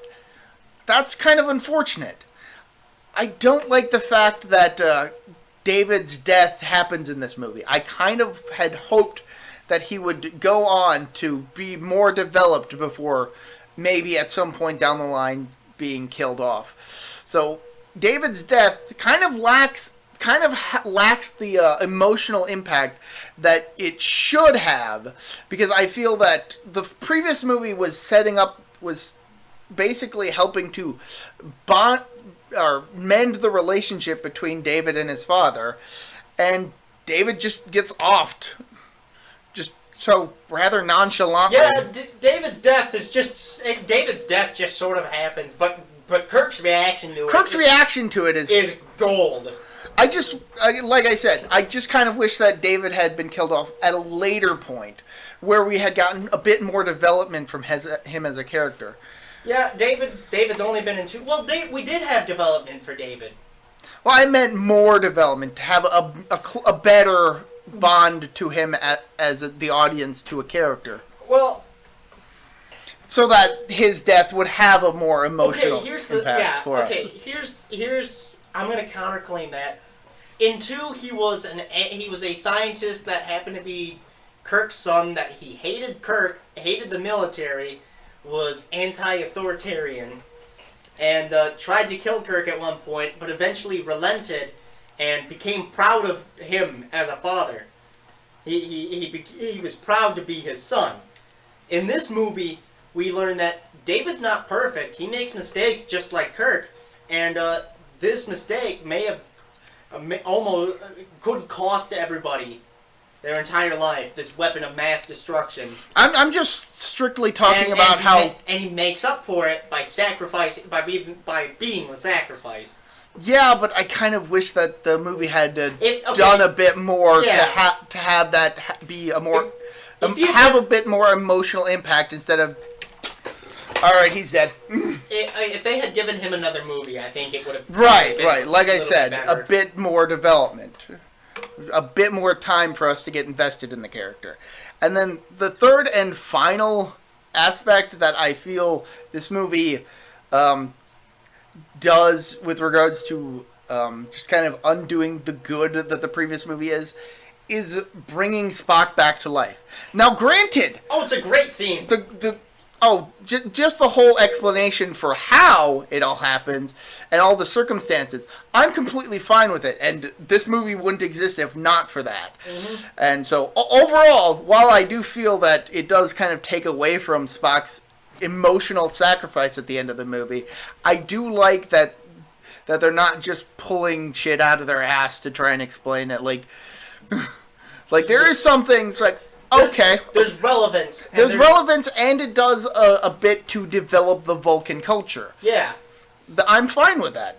That's kind of unfortunate. I don't like the fact that David's death happens in this movie. I kind of had hoped that he would go on to be more developed before maybe at some point down the line being killed off. So David's death kind of lacks the emotional impact that it should have, because I feel that the previous movie was basically helping to bond or mend the relationship between David and his father, and David just gets offed just so rather nonchalantly. Yeah, David's death just sort of happens, but Kirk's reaction to it is gold. Like I said, I just kind of wish that David had been killed off at a later point, where we had gotten a bit more development from him as a character. Yeah, David's only been in two. Well, we did have development for David. Well, I meant more development, to have a better bond to him as the audience to a character. Well, so that his death would have a more emotional impact for us. Here's I'm going to counterclaim that. In 2, he was a scientist that happened to be Kirk's son. That he hated Kirk, hated the military, was anti-authoritarian, and tried to kill Kirk at one point, but eventually relented and became proud of him as a father. He was proud to be his son. In this movie, we learn that David's not perfect. He makes mistakes just like Kirk, and this mistake may have almost could cost everybody their entire life. This weapon of mass destruction. I'm just strictly talking about how he makes up for it by sacrificing, by being the sacrifice. Yeah, but I kind of wish that the movie had done a bit more to have that be a more have a bit more emotional impact instead of. All right, he's dead. If they had given him another movie, I think it would have. Right. Like I said, a bit more development, a bit more time for us to get invested in the character, and then the third and final aspect that I feel this movie does with regards to just kind of undoing the good that the previous movie is bringing Spock back to life. Now, granted, it's a great scene. Just the whole explanation for how it all happens and all the circumstances, I'm completely fine with it, and this movie wouldn't exist if not for that. Mm-hmm. And so, overall, while I do feel that it does kind of take away from Spock's emotional sacrifice at the end of the movie, I do like that they're not just pulling shit out of their ass to try and explain it. Like there is some things like, okay. There's relevance. There's relevance, and it does a bit to develop the Vulcan culture. Yeah. I'm fine with that.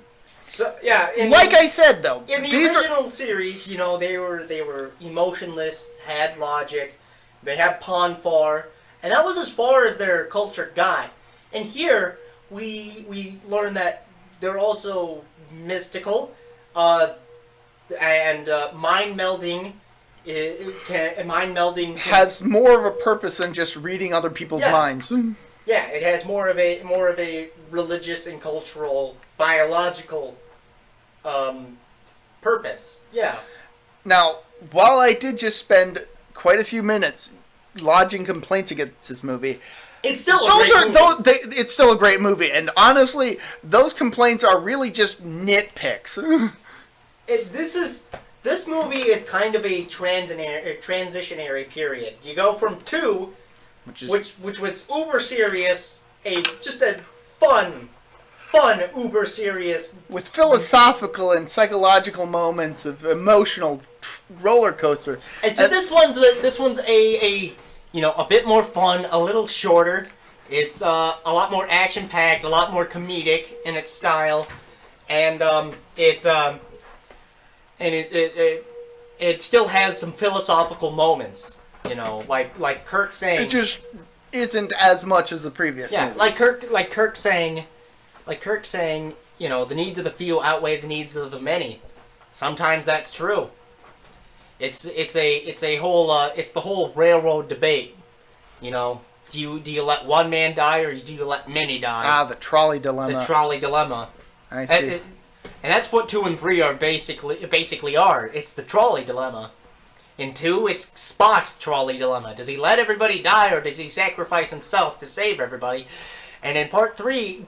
So yeah. I said though, in the original series, they were emotionless, had logic, they had Ponfar, and that was as far as their culture got. And here we learn that they're also mystical, and mind melding. mind melding has more of a purpose than just reading other people's minds. Yeah, it has more of a religious and cultural, biological purpose. Yeah. Now, while I did just spend quite a few minutes lodging complaints against this movie, it's still a great movie. It's still a great movie, and honestly, those complaints are really just nitpicks. This movie is kind of a transitionary period. You go from 2, which was uber serious, just a fun uber serious, with philosophical and psychological moments of emotional roller coaster. And so this one's a bit more fun, a little shorter. It's a lot more action packed, a lot more comedic in its style, and it still has some philosophical moments. Like Kirk saying. It just isn't as much as the previous. Yeah, movies. like Kirk saying, the needs of the few outweigh the needs of the many. Sometimes that's true. It's the whole railroad debate. Do you let one man die or do you let many die? Ah, the trolley dilemma. The trolley dilemma. I see. And that's what 2 and 3 are basically are. It's the trolley dilemma. In 2, it's Spock's trolley dilemma. Does he let everybody die or does he sacrifice himself to save everybody? And in part 3,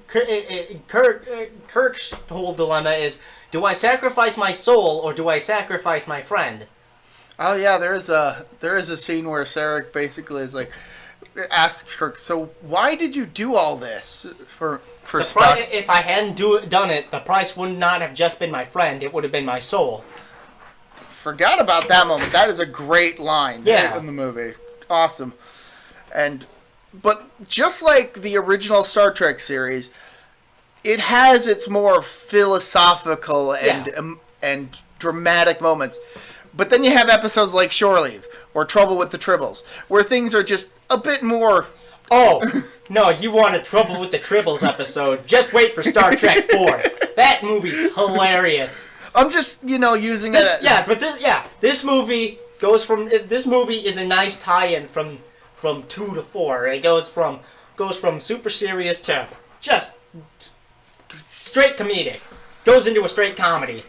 Kirk's whole dilemma is, do I sacrifice my soul or do I sacrifice my friend? Oh yeah, there is a scene where Sarek basically is like, asks Kirk, so why did you do all this for Spock? If I hadn't done it, the price would not have just been my friend, it would have been my soul. Forgot about that moment. That is a great line in the movie. Awesome. But just like the original Star Trek series, it has its more philosophical and dramatic moments. But then you have episodes like Shore Leave or Trouble with the Tribbles, where things are just a bit more... Oh, no, you want a Trouble with the Tribbles episode. Just wait for Star Trek 4. That movie's hilarious. I'm just, using it. This movie goes from... This movie is a nice tie-in from 2 to 4. It goes from super serious to just straight comedic. Goes into a straight comedy.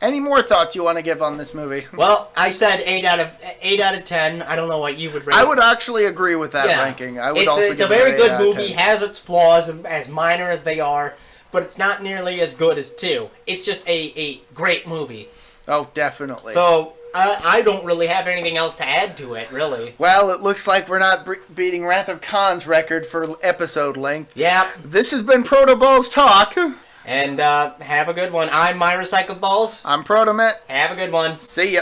Any more thoughts you want to give on this movie? Well, I said 8 out of 10. I don't know what you would rate. I would actually agree with that ranking. It's a very good movie. Has its flaws, as minor as they are, but it's not nearly as good as 2. It's just a great movie. Oh, definitely. So I don't really have anything else to add to it, really. Well, it looks like we're not beating Wrath of Khan's record for episode length. Yeah. This has been ProtoBalls Talk. And have a good one. I'm My Recycled Balls. I'm ProtoMet. Have a good one. See ya.